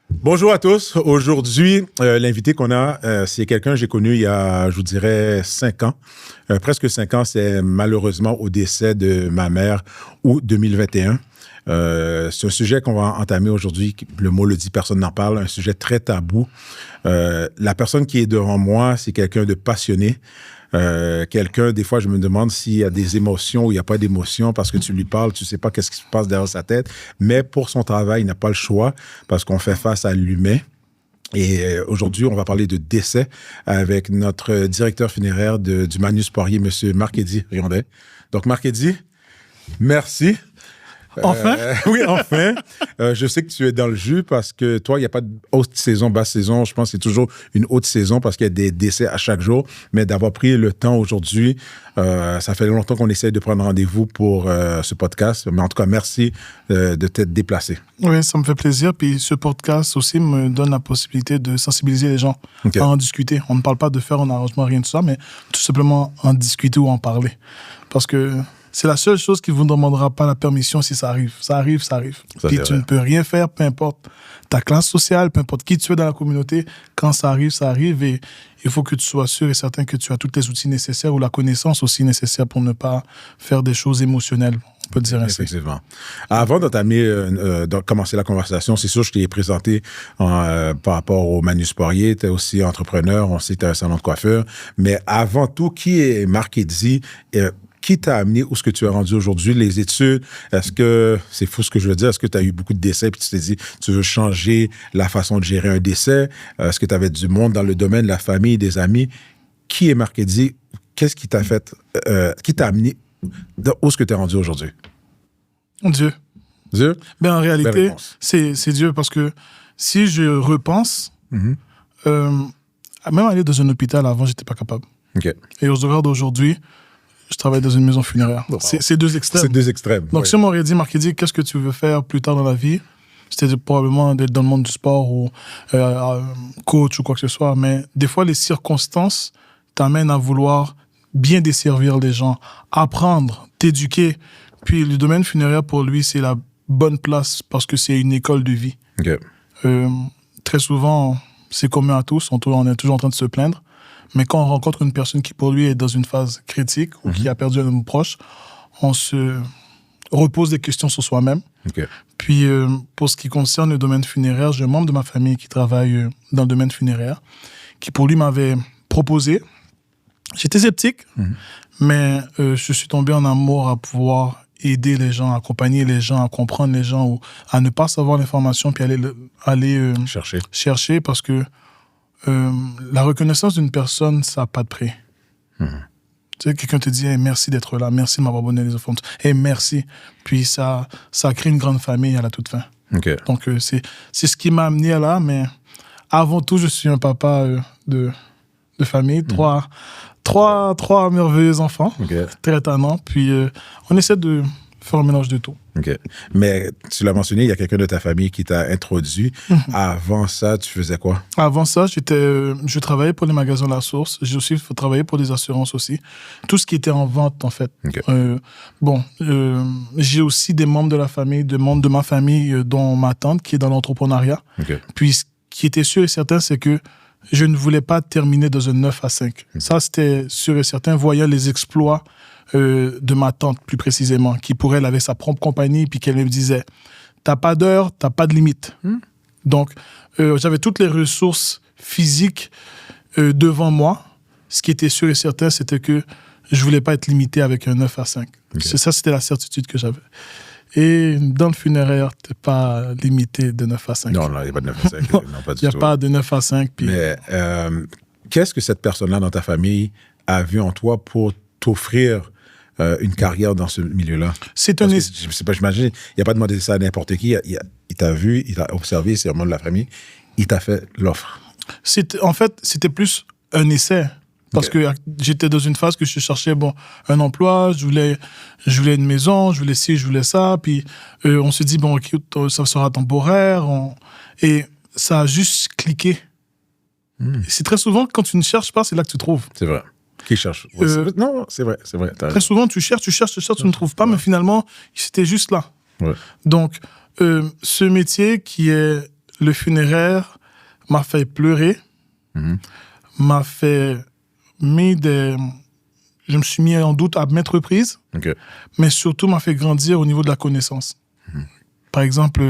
Bonjour à tous. Aujourd'hui, l'invité qu'on a, c'est quelqu'un que j'ai connu il y a, je vous dirais, 5 ans. Presque 5 ans, c'est malheureusement au décès de ma mère, août 2021. C'est un sujet qu'on va entamer aujourd'hui. Le mot le dit, personne n'en parle. Un sujet très tabou. La personne qui est devant moi, c'est quelqu'un de passionné. Quelqu'un, des fois, je me demande s'il y a des émotions ou il n'y a pas d'émotions parce que tu lui parles, tu ne sais pas qu'est-ce qui se passe derrière sa tête. Mais pour son travail, il n'a pas le choix parce qu'on fait face à l'humain. Et aujourd'hui, on va parler de décès avec notre directeur funéraire du Manus Poirier, M. Marc-Eddy Riondin. Donc, Marc-Eddy, merci. Enfin? Oui, enfin. Je sais que tu es dans le jus parce que toi, il n'y a pas de haute saison, basse saison. Je pense que c'est toujours une haute saison parce qu'il y a des décès à chaque jour. Mais d'avoir pris le temps aujourd'hui, ça fait longtemps qu'on essaie de prendre rendez-vous pour ce podcast. Mais en tout cas, merci de t'être déplacé. Oui, ça me fait plaisir. Puis ce podcast aussi me donne la possibilité de sensibiliser les gens à en discuter. On ne parle pas de faire un arrangement, rien de ça, mais tout simplement en discuter ou en parler. Parce que c'est la seule chose qui ne vous demandera pas la permission si ça arrive. Ça arrive, ça arrive. Ça, puis tu ne peux rien faire, peu importe ta classe sociale, peu importe qui tu es dans la communauté. Quand ça arrive, ça arrive. Et il faut que tu sois sûr et certain que tu as tous les outils nécessaires ou la connaissance aussi nécessaire pour ne pas faire des choses émotionnelles. On peut le dire ainsi. Effectivement. Avant de commencer la conversation, c'est sûr que je t'ai présenté par rapport au Manus Poirier. Tu es aussi entrepreneur, on sait que tu as un salon de coiffeur. Mais avant tout, qui est Marc-Eddy? Qui t'a amené où est-ce que tu es rendu aujourd'hui? Les études, est-ce que, c'est fou ce que je veux dire, est-ce que tu as eu beaucoup de décès puis tu t'es dit, tu veux changer la façon de gérer un décès? Est-ce que tu avais du monde dans le domaine, la famille, des amis? Qui est Marc-Eddy? Qu'est-ce qui t'a fait, qui t'a amené où est-ce que tu es rendu aujourd'hui? Dieu. Dieu? Ben, en réalité, c'est Dieu parce que si je repense, même aller dans un hôpital avant, j'étais pas capable. Okay. Et aux horaires d'aujourd'hui, je travaille dans une maison funéraire. Wow. C'est deux extrêmes. C'est deux extrêmes. Donc, si on m'aurait dit, Marc-Eddy, qu'est-ce que tu veux faire plus tard dans la vie? C'était probablement d'être dans le monde du sport ou coach ou quoi que ce soit. Mais des fois, les circonstances t'amènent à vouloir bien desservir les gens, apprendre, t'éduquer. Puis, le domaine funéraire, pour lui, c'est la bonne place parce que c'est une école de vie. Okay. Très souvent, c'est commun à tous. On est toujours en train de se plaindre. Mais quand on rencontre une personne qui, pour lui, est dans une phase critique ou qui a perdu un homme proche, on se repose des questions sur soi-même. Okay. Puis, pour ce qui concerne le domaine funéraire, j'ai un membre de ma famille qui travaille dans le domaine funéraire, qui, pour lui, m'avait proposé. J'étais sceptique, mais je suis tombé en amour à pouvoir aider les gens, accompagner les gens, à comprendre les gens ou à ne pas savoir l'information puis aller chercher parce que la reconnaissance d'une personne, ça n'a pas de prix. Tu sais, quelqu'un te dit hey, merci d'être là, merci de m'avoir donné les offrandes, hey, merci. Puis ça crée une grande famille à la toute fin. Okay. Donc, c'est ce qui m'a amené là, mais avant tout, je suis un papa de famille, trois merveilleux enfants, très tannants. Puis on essaie de faire un mélange de tout. OK. Mais tu l'as mentionné, il y a quelqu'un de ta famille qui t'a introduit. Avant ça, tu faisais quoi? Avant ça, je travaillais pour les magasins La Source. J'ai aussi travaillé pour des assurances aussi. Tout ce qui était en vente, en fait. Okay. J'ai aussi des membres de la famille, des membres de ma famille, dont ma tante, qui est dans l'entrepreneuriat. Okay. Puis, ce qui était sûr et certain, c'est que je ne voulais pas terminer dans un 9 à 5. Okay. Ça, c'était sûr et certain, voyant les exploits de ma tante, plus précisément, qui pour elle avait sa propre compagnie, puis qu'elle me disait « T'as pas d'heure, t'as pas de limite. » Donc, j'avais toutes les ressources physiques devant moi. Ce qui était sûr et certain, c'était que je voulais pas être limité avec un 9 à 5. Okay. Ça, c'était la certitude que j'avais. Et dans le funéraire, t'es pas limité de 9 à 5. Non, il n'y a pas de 9 à 5. Non, pas du tout. Il n'y a pas de 9 à 5. Puis... Mais qu'est-ce que cette personne-là dans ta famille a vu en toi pour t'offrir une carrière dans ce milieu-là? Je sais pas, j'imagine, il n'a pas demandé ça à n'importe qui. Il t'a vu, il t'a observé, c'est un membre de la famille, il t'a fait l'offre. En fait, c'était plus un essai. Parce que j'étais dans une phase que je cherchais un emploi, je voulais une maison, je voulais ci, je voulais ça. Puis on se dit, écoute, ça sera temporaire. Et ça a juste cliqué. C'est très souvent, quand tu ne cherches pas, c'est là que tu trouves. C'est vrai. Qui cherche? Non, c'est vrai. Très souvent, tu cherches, tu ne trouves pas, mais finalement, c'était juste là. Ouais. Donc, Ce métier qui est le funéraire m'a fait pleurer, m'a fait je me suis mis en doute à maintes reprises, mais surtout m'a fait grandir au niveau de la connaissance. Par exemple,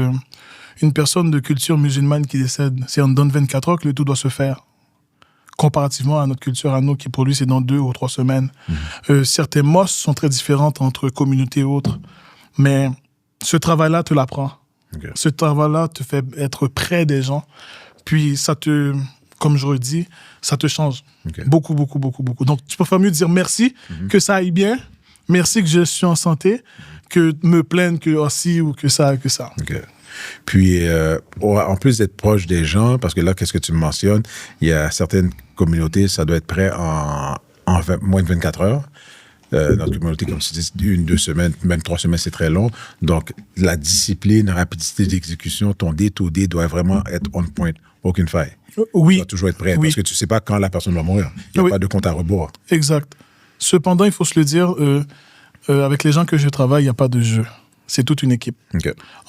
une personne de culture musulmane qui décède, c'est en dans 24 heures que le tout doit se faire. Comparativement à notre culture, à nous, qui pour lui, c'est dans 2 ou 3 semaines. Certaines mosses sont très différentes entre communautés et autres, mais ce travail-là te l'apprend. Ce travail-là te fait être près des gens, puis ça te, comme je redis, ça te change. Beaucoup, beaucoup, beaucoup, beaucoup. Donc, tu peux faire mieux dire merci, que ça aille bien, merci que je suis en santé, que me plaindre que aussi ou que ça, que ça. Puis, en plus d'être proche des gens, parce que là, qu'est-ce que tu mentionnes, il y a certaines communautés, ça doit être prêt en moins de 24 heures. Notre communauté, comme tu dis, 1, 2 semaines, même 3 semaines, c'est très long. Donc, la discipline, la rapidité d'exécution, ton day-to-day doit vraiment être on point, aucune faille. Oui. Tu dois toujours être prêt, parce que tu ne sais pas quand la personne va mourir. Il n'y a pas de compte à rebours. Exact. Cependant, il faut se le dire, avec les gens que je travaille, il n'y a pas de jeu. C'est toute une équipe.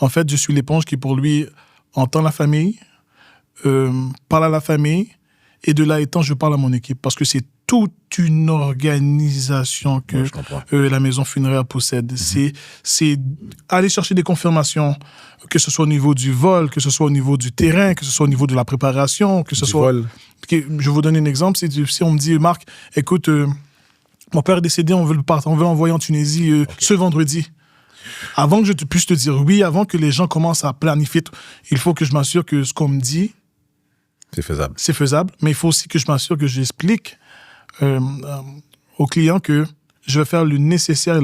En fait, je suis l'éponge qui, pour lui, entend la famille, parle à la famille, et de là étant, je parle à mon équipe. Parce que c'est toute une organisation que la maison funéraire possède. C'est aller chercher des confirmations, que ce soit au niveau du vol, que ce soit au niveau du terrain, que ce soit au niveau de la préparation, que ce soit... Vol. Je vais vous donner un exemple. Si on me dit, Marc, écoute, mon père est décédé, on veut l'envoyer en Tunisie ce vendredi. Avant que je puisse te dire oui, avant que les gens commencent à planifier, il faut que je m'assure que ce qu'on me dit... C'est faisable. C'est faisable, mais il faut aussi que je m'assure que j'explique aux clients que je vais faire le nécessaire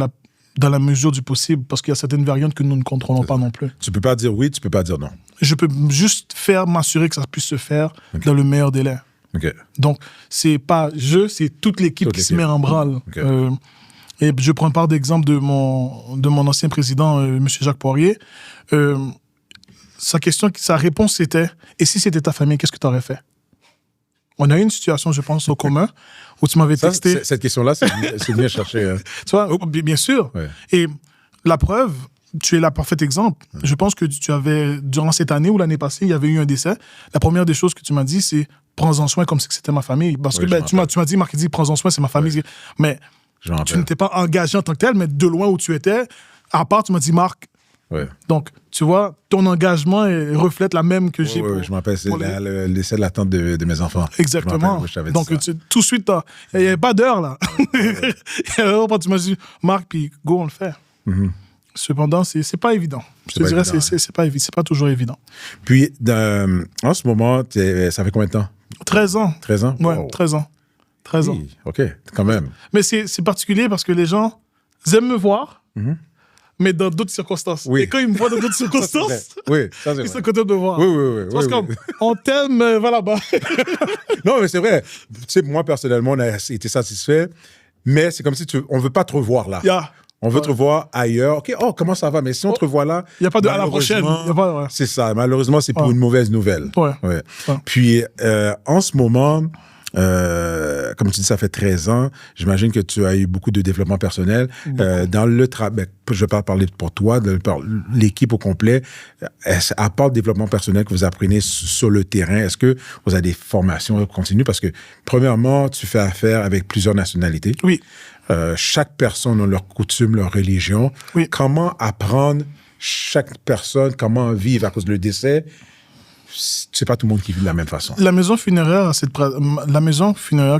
dans la mesure du possible, parce qu'il y a certaines variantes que nous ne contrôlons pas non plus. Tu peux pas dire oui, tu peux pas dire non. Je peux juste m'assurer que ça puisse se faire dans le meilleur délai. Donc, c'est pas c'est toute l'équipe qui se met en branle. Et je prends part d'exemple de mon ancien président, M. Jacques Poirier. Sa réponse c'était « Et si c'était ta famille, qu'est-ce que tu aurais fait ?» On a eu une situation, je pense, au commun, où tu m'avais texté... Cette question-là, c'est bien cherché. Hein. Tu vois, bien sûr. Ouais. Et la preuve, tu es le parfait exemple. Je pense que tu avais, durant cette année ou l'année passée, il y avait eu un décès. La première des choses que tu m'as dit, c'est « Prends-en soin comme si c'était ma famille. » Parce que tu m'as dit, Marc, prends-en soin, c'est ma famille. Ouais. Mais tu n'étais pas engagé en tant que tel, mais de loin où tu étais, à part, tu m'as dit, Marc, donc, tu vois, ton engagement reflète la même que j'ai. Oui, je m'appelle, c'est le décès de l'attente de mes enfants. Exactement. Donc, tout de suite, il n'y avait pas d'heure, là. Alors, tu m'as dit, Marc, puis go, on le fait. Cependant, c'est pas évident. Je te dirais, c'est pas toujours évident. Puis, en ce moment, ça fait combien de temps? 13 ans. 13 ans? Ouais, 13 ans. 13 ans. OK, quand même. Mais c'est particulier parce que les gens aiment me voir. Mais dans d'autres circonstances. Et quand ils me voient dans d'autres circonstances, ils sont contents de me voir. Parce qu'on t'aime, va là-bas. Non, mais c'est vrai. Tu sais, moi, personnellement, on a été satisfait, mais c'est comme si on ne veut pas te revoir là. On veut te revoir ailleurs. OK, comment ça va? Mais si on te revoit là... Il n'y a pas de à la prochaine. C'est ça. Malheureusement, c'est pour une mauvaise nouvelle. Puis, en ce moment... comme tu dis, ça fait 13 ans. J'imagine que tu as eu beaucoup de développement personnel. Dans le travail, je vais pas parler pour toi, l'équipe au complet. À part le développement personnel que vous apprenez sur le terrain, est-ce que vous avez des formations continues? Parce que, premièrement, tu fais affaire avec plusieurs nationalités. Oui. Chaque personne a leurs coutumes, leur religion. Oui. Comment apprendre chaque personne, comment vivre à cause du décès? C'est pas tout le monde qui vit de la même façon. La maison funéraire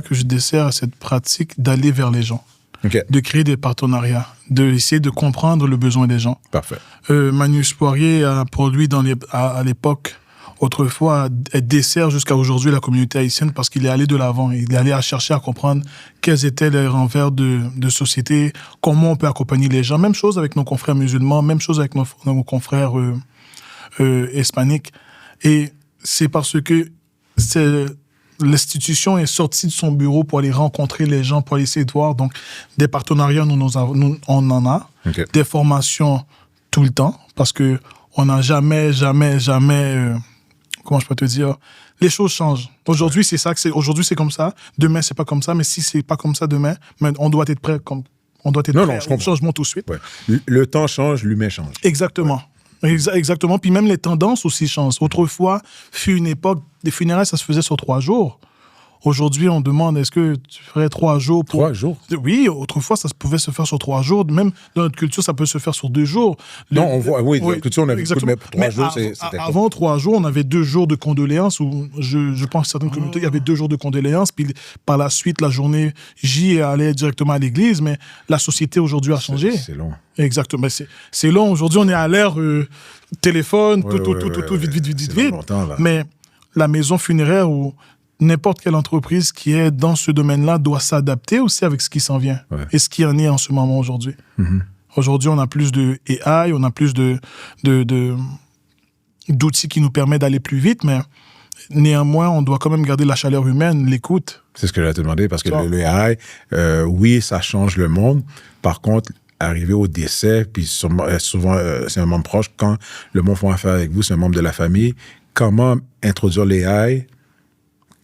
que je dessert a cette pratique d'aller vers les gens, de créer des partenariats, d'essayer de comprendre le besoin des gens. Parfait. Magnus Poirier, pour lui, à l'époque, autrefois, dessert jusqu'à aujourd'hui la communauté haïtienne parce qu'il est allé de l'avant. Il est allé chercher à comprendre quels étaient les revers de société, comment on peut accompagner les gens. Même chose avec nos confrères musulmans, même chose avec nos confrères hispaniques. Et c'est parce que l'institution est sortie de son bureau pour aller rencontrer les gens, pour aller essayer de voir. Donc, des partenariats, on en a. Des formations tout le temps, parce qu'on n'a jamais, comment je peux te dire, les choses changent. Aujourd'hui, aujourd'hui, c'est comme ça. Demain, c'est pas comme ça. Mais si c'est pas comme ça demain, on doit être prêt. On doit être prêt au changement tout de suite. Le temps change, l'humain change. Exactement. Exactement. Puis même les tendances aussi changent. Autrefois, fut une époque, des funérailles, ça se faisait sur 3 jours. Aujourd'hui, on demande, est-ce que tu ferais 3 jours pour... 3 jours? Oui, autrefois, ça pouvait se faire sur 3 jours. Même dans notre culture, ça peut se faire sur 2 jours. Non, on voit, oui, dans la culture, on a vu, mais 3 jours, c'était avant 3 jours, on avait 2 jours de condoléances, où je pense que certaines communautés, il y avait 2 jours de condoléances, puis par la suite, la journée J allait directement à l'église, mais la société aujourd'hui a changé. C'est long. Exactement. C'est long. Aujourd'hui, on est à l'ère téléphone, tout, vite. Longtemps, mais la maison funéraire où n'importe quelle entreprise qui est dans ce domaine-là doit s'adapter aussi avec ce qui s'en vient et ce qui en est en ce moment aujourd'hui. Mm-hmm. Aujourd'hui, on a plus de AI, on a plus d'outils qui nous permettent d'aller plus vite, mais néanmoins, on doit quand même garder la chaleur humaine, l'écoute. C'est ce que j'allais te demander, parce que le AI, oui, ça change le monde. Par contre, arriver au décès, puis souvent, c'est un membre proche, quand le monde fait affaire avec vous, c'est un membre de la famille, comment introduire l'AI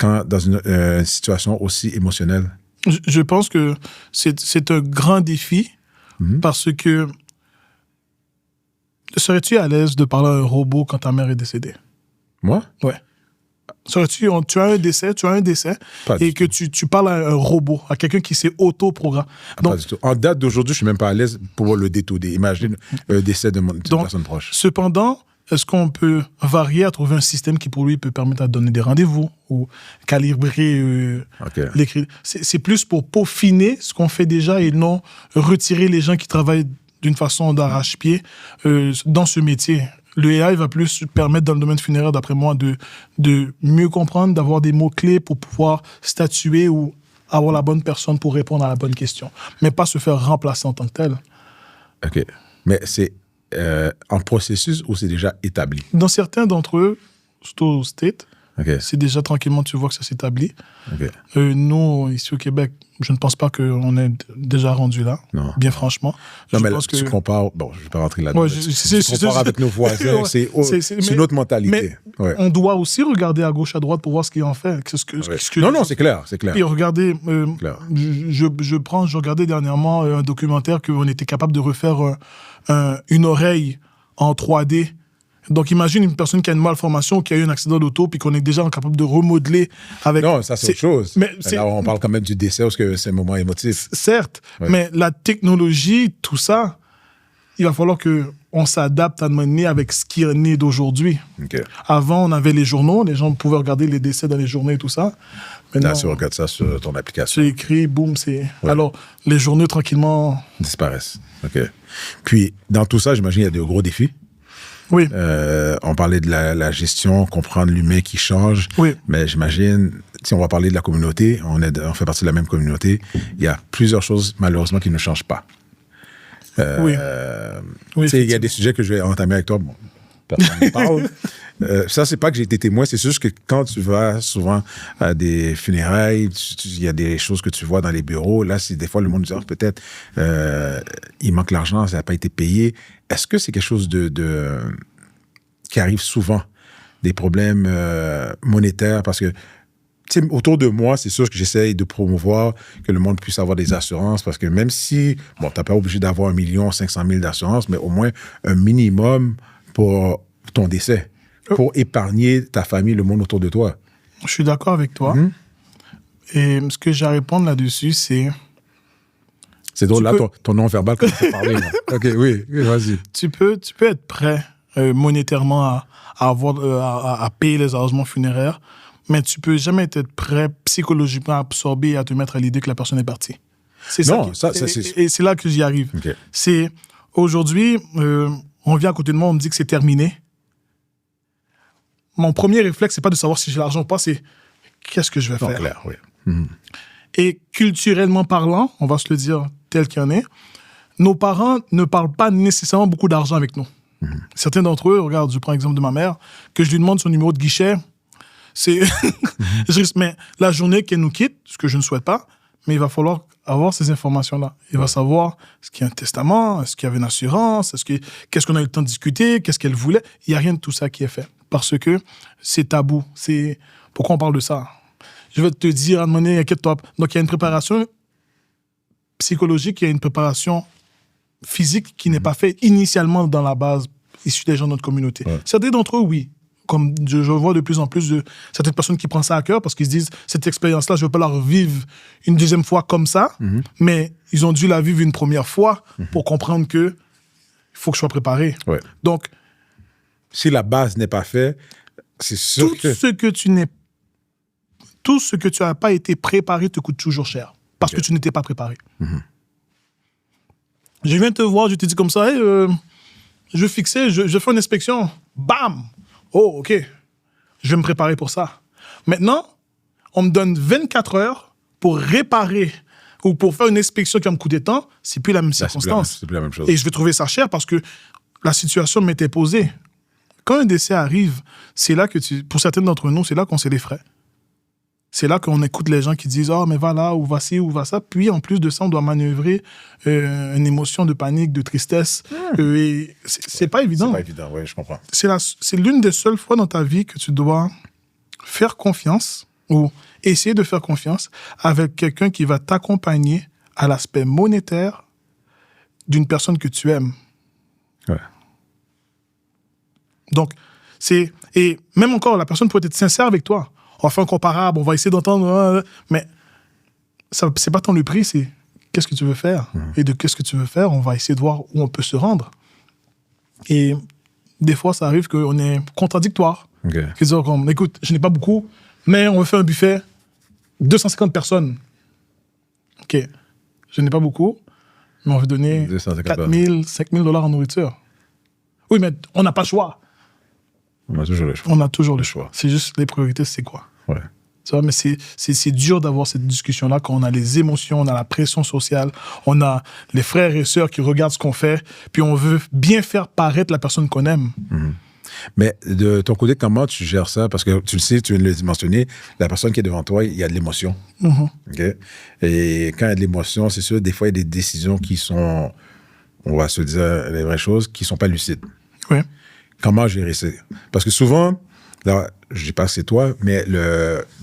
dans une situation aussi émotionnelle? Je pense que c'est un grand défi parce que serais-tu à l'aise de parler à un robot quand ta mère est décédée? Moi? Ouais. Tu as un décès et que tu parles à un robot, à quelqu'un qui s'est auto-programmé. Pas du tout. En date d'aujourd'hui, je suis même pas à l'aise pour le détourner. Imagine le décès d'une personne proche. Cependant, est-ce qu'on peut varier à trouver un système qui, pour lui, peut permettre de donner des rendez-vous ou calibrer l'écrit? C'est plus pour peaufiner ce qu'on fait déjà et non retirer les gens qui travaillent d'une façon d'arrache-pied dans ce métier. Le AI va plus permettre, dans le domaine funéraire, d'après moi, de mieux comprendre, d'avoir des mots-clés pour pouvoir statuer ou avoir la bonne personne pour répondre à la bonne question, mais pas se faire remplacer en tant que tel. OK. Mais c'est en processus ou c'est déjà établi? Dans certains d'entre eux, surtout au State, c'est déjà tranquillement, tu vois que ça s'établit. Nous, ici au Québec, je ne pense pas qu'on est déjà rendu là, bien franchement. Non, mais là, tu compares... Bon, je ne vais pas rentrer là-dedans. Tu compares avec nos voisins, c'est une autre mentalité. Mais on doit aussi regarder à gauche, à droite pour voir ce qu'il en fait. Non, c'est clair. Et regardez, je regardais dernièrement un documentaire qu'on était capable de refaire une oreille en 3D. Donc, imagine une personne qui a une malformation ou qui a eu un accident d'auto puis qu'on est déjà capable de remodeler avec... Non, ça, c'est autre chose. Mais là, on parle quand même du décès parce que c'est un moment émotif. Certes, mais la technologie, tout ça, il va falloir qu'on s'adapte à un moment donné avec ce qui en est d'aujourd'hui. Avant, on avait les journaux, les gens pouvaient regarder les décès dans les journaux et tout ça. Maintenant, là, tu regardes ça sur ton application. C'est écrit, boum, c'est... Alors, les journaux, tranquillement... disparaissent. OK. Puis, dans tout ça, j'imagine qu'il y a de gros défis. Oui. On parlait de la gestion, comprendre l'humain qui change. Oui. Mais j'imagine, si on va parler de la communauté, on fait partie de la même communauté, il y a plusieurs choses, malheureusement, qui ne changent pas. Oui. Il y a des sujets que je vais entamer avec toi. Bon, personne ne parle. Ça, c'est pas que j'ai été témoin, c'est juste que quand tu vas souvent à des funérailles, il y a des choses que tu vois dans les bureaux. Là, des fois, le monde dit, peut-être, il manque l'argent, ça n'a pas été payé. Est-ce que c'est quelque chose qui arrive souvent, des problèmes monétaires? Parce que, autour de moi, c'est sûr que j'essaye de promouvoir que le monde puisse avoir des assurances, parce que même si, bon, t'as pas obligé d'avoir 1 500 000 d'assurance, mais au moins un minimum pour ton décès, pour épargner ta famille, le monde autour de toi. Je suis d'accord avec toi. Et ce que j'ai à répondre là-dessus, c'est... C'est drôle, là, ton non-verbal, quand tu parles. OK, oui, vas-y. Tu peux être prêt monétairement à payer les arrangements funéraires, mais tu peux jamais être prêt psychologiquement à absorber et à te mettre à l'idée que la personne est partie. C'est et c'est là que j'y arrive. Okay. C'est aujourd'hui, on vient à côté de moi, on me dit que c'est terminé. Mon premier réflexe, c'est pas de savoir si j'ai l'argent ou pas, c'est qu'est-ce que je vais faire. Clair, oui. Et culturellement parlant, on va se le dire tel qu'il y en est, nos parents ne parlent pas nécessairement beaucoup d'argent avec nous. Certains d'entre eux, regarde, je prends l'exemple de ma mère, que je lui demande son numéro de guichet, c'est... mais la journée qu'elle nous quitte, ce que je ne souhaite pas, mais il va falloir avoir ces informations-là. Il va savoir est-ce qu'il y a un testament, est-ce qu'il y avait une assurance, qu'est-ce qu'on a eu le temps de discuter, qu'est-ce qu'elle voulait. Il n'y a rien de tout ça qui est fait. Parce que c'est tabou. Pourquoi on parle de ça? Je vais te dire, à un moment donné, inquiète-toi. Donc, il y a une préparation psychologique, il y a une préparation physique qui n'est pas faite initialement dans la base issus des gens de notre communauté. Ouais. Certains d'entre eux, oui. Comme je vois de plus en plus de certaines personnes qui prennent ça à cœur parce qu'ils se disent, cette expérience-là, je ne veux pas la revivre une deuxième fois comme ça, mais ils ont dû la vivre une première fois pour comprendre que il faut que je sois préparé. Ouais. Donc, Si la base n'est pas faite, c'est sûr tout ce que tu n'as pas été préparé te coûte toujours cher parce que tu n'étais pas préparé. Je viens te voir, je te dis comme ça, hey, je vais fixer, je fais une inspection. Bam! Oh, OK. Je vais me préparer pour ça. Maintenant, on me donne 24 heures pour réparer ou pour faire une inspection qui va me coûter temps. C'est plus la même circonstance. C'est plus la même chose. Et je vais trouver ça cher parce que la situation m'était posée. Quand un décès arrive, c'est là que pour certains d'entre nous, c'est là qu'on sait les frais. C'est là qu'on écoute les gens qui disent « Ah, mais va là, ou va ci, ou va ça ». Puis, en plus de ça, on doit manœuvrer une émotion de panique, de tristesse. Et c'est pas évident. C'est pas évident, oui, je comprends. C'est l'une des seules fois dans ta vie que tu dois faire confiance ou essayer de faire confiance avec quelqu'un qui va t'accompagner à l'aspect monétaire d'une personne que tu aimes. Ouais. Donc, et même encore, la personne peut être sincère avec toi. On va faire un comparable, on va essayer d'entendre, mais c'est pas tant le prix, c'est qu'est-ce que tu veux faire. Et de qu'est-ce que tu veux faire, on va essayer de voir où on peut se rendre. Et des fois, ça arrive qu'on est contradictoire. Okay. Comme, écoute, je n'ai pas beaucoup, mais on va faire un buffet, 250 personnes. OK, je n'ai pas beaucoup, mais on veut donner 4 000, 5 000 $ en nourriture. Oui, mais on n'a pas le choix. On a toujours le choix. On a toujours le choix. C'est juste les priorités, c'est quoi? Ouais. Tu vois, mais c'est dur d'avoir cette discussion-là quand on a les émotions, on a la pression sociale, on a les frères et sœurs qui regardent ce qu'on fait, puis on veut bien faire paraître la personne qu'on aime. Mais de ton côté, comment tu gères ça? Parce que tu le sais, tu viens de le mentionner, la personne qui est devant toi, il y a de l'émotion. Okay? Et quand il y a de l'émotion, c'est sûr, des fois, il y a des décisions qui sont, on va se dire les vraies choses, qui ne sont pas lucides. Oui. Comment gérer ça? Parce que souvent, là, je ne dis pas que c'est toi, mais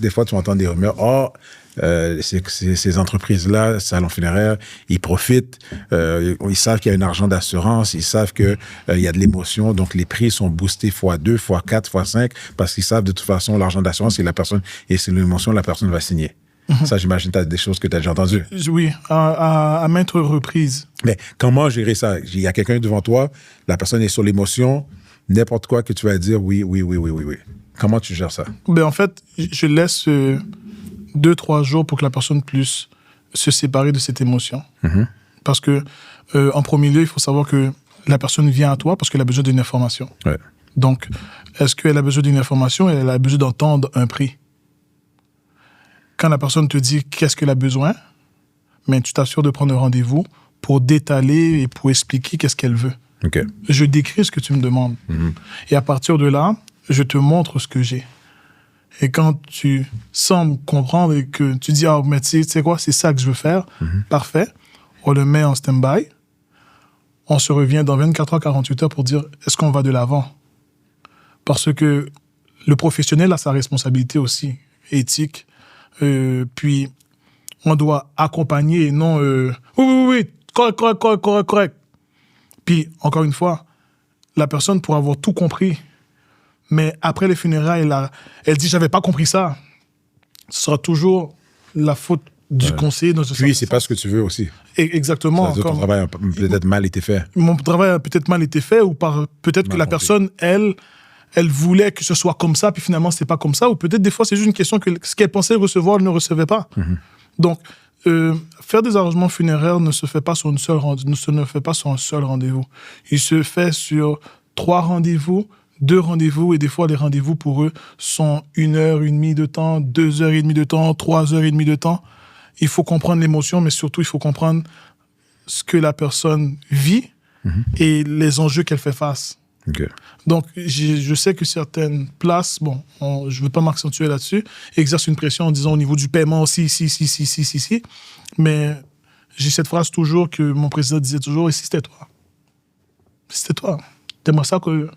des fois, tu entends des rumeurs. Ces entreprises-là, salons funéraires, ils profitent. Ils savent qu'il y a un argent d'assurance. Ils savent qu'il y a de l'émotion. Donc, les prix sont boostés x2, x4, x5 parce qu'ils savent de toute façon l'argent d'assurance, c'est la personne et c'est l'émotion, la personne va signer. Ça, j'imagine, tu as des choses que tu as déjà entendues. Oui, à maintes reprises. Mais comment gérer ça? Il y a quelqu'un devant toi, la personne est sur l'émotion, n'importe quoi que tu vas dire, oui. Comment tu gères ça? Ben, en fait, je laisse 2-3 jours pour que la personne puisse se séparer de cette émotion. Parce que, en premier lieu, il faut savoir que la personne vient à toi parce qu'elle a besoin d'une information. Ouais. Donc, est-ce qu'elle a besoin d'une information et elle a besoin d'entendre un prix? Quand la personne te dit qu'est-ce qu'elle a besoin, mais tu t'assures de prendre un rendez-vous pour détailler et pour expliquer qu'est-ce qu'elle veut. Okay. Je décris ce que tu me demandes. Et à partir de là, je te montre ce que j'ai. Et quand tu sembles comprendre et que tu dis, ah, mais tu sais quoi, c'est ça que je veux faire, parfait, on le met en stand-by, on se revient dans 24 heures, 48 heures pour dire, est-ce qu'on va de l'avant? Parce que le professionnel a sa responsabilité aussi, éthique, puis on doit accompagner et non, oui, correct. Puis, encore une fois, la personne pourra avoir tout compris, mais après les funérailles, elle dit « j'avais pas compris ça ». Ce sera toujours la faute du conseiller. Puis, c'est pas ce que tu veux aussi. Exactement. C'est-à-dire ton travail a peut-être mal été fait. Mon travail a peut-être mal été fait, ou peut-être que la personne, elle voulait que ce soit comme ça, puis finalement, c'est pas comme ça, ou peut-être des fois, c'est juste une question que ce qu'elle pensait recevoir, elle ne recevait pas. Donc, faire des arrangements funéraires ne se fait pas sur un seul rendez-vous. Il se fait sur 3 rendez-vous, 2 rendez-vous, et des fois, les rendez-vous pour eux sont 1h30 de temps, 2h30 de temps, 3h30 de temps. Il faut comprendre l'émotion, mais surtout, il faut comprendre ce que la personne vit et les enjeux qu'elle fait face. Okay. Donc, je sais que certaines places, bon, je ne veux pas m'accentuer là-dessus, exercent une pression en disant au niveau du paiement, si. Mais j'ai cette phrase toujours que mon président disait toujours, et si c'était toi? Si c'était toi? T'aimerais ça que...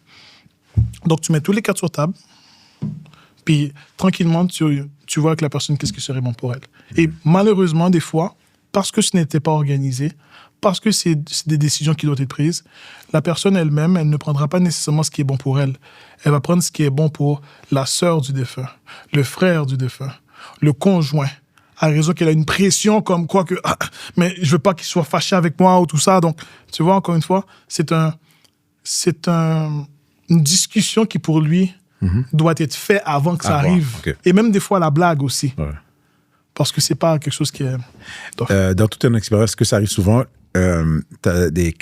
Donc, tu mets tous les cartes sur table, puis tranquillement, tu vois avec la personne qu'est-ce qui serait bon pour elle. Et malheureusement, des fois, parce que ce n'était pas organisé, parce que c'est des décisions qui doivent être prises, la personne elle-même, elle ne prendra pas nécessairement ce qui est bon pour elle. Elle va prendre ce qui est bon pour la sœur du défunt, le frère du défunt, le conjoint, à raison qu'elle a une pression comme quoi que mais je veux pas qu'il soit fâché avec moi ou tout ça. Donc, tu vois, encore une fois, c'est une discussion qui, pour lui, doit être faite avant que ça arrive. Okay. Et même des fois, la blague aussi. Ouais. Parce que c'est pas quelque chose qui est... Dans toute ton expérience, est-ce que ça arrive souvent, tu as des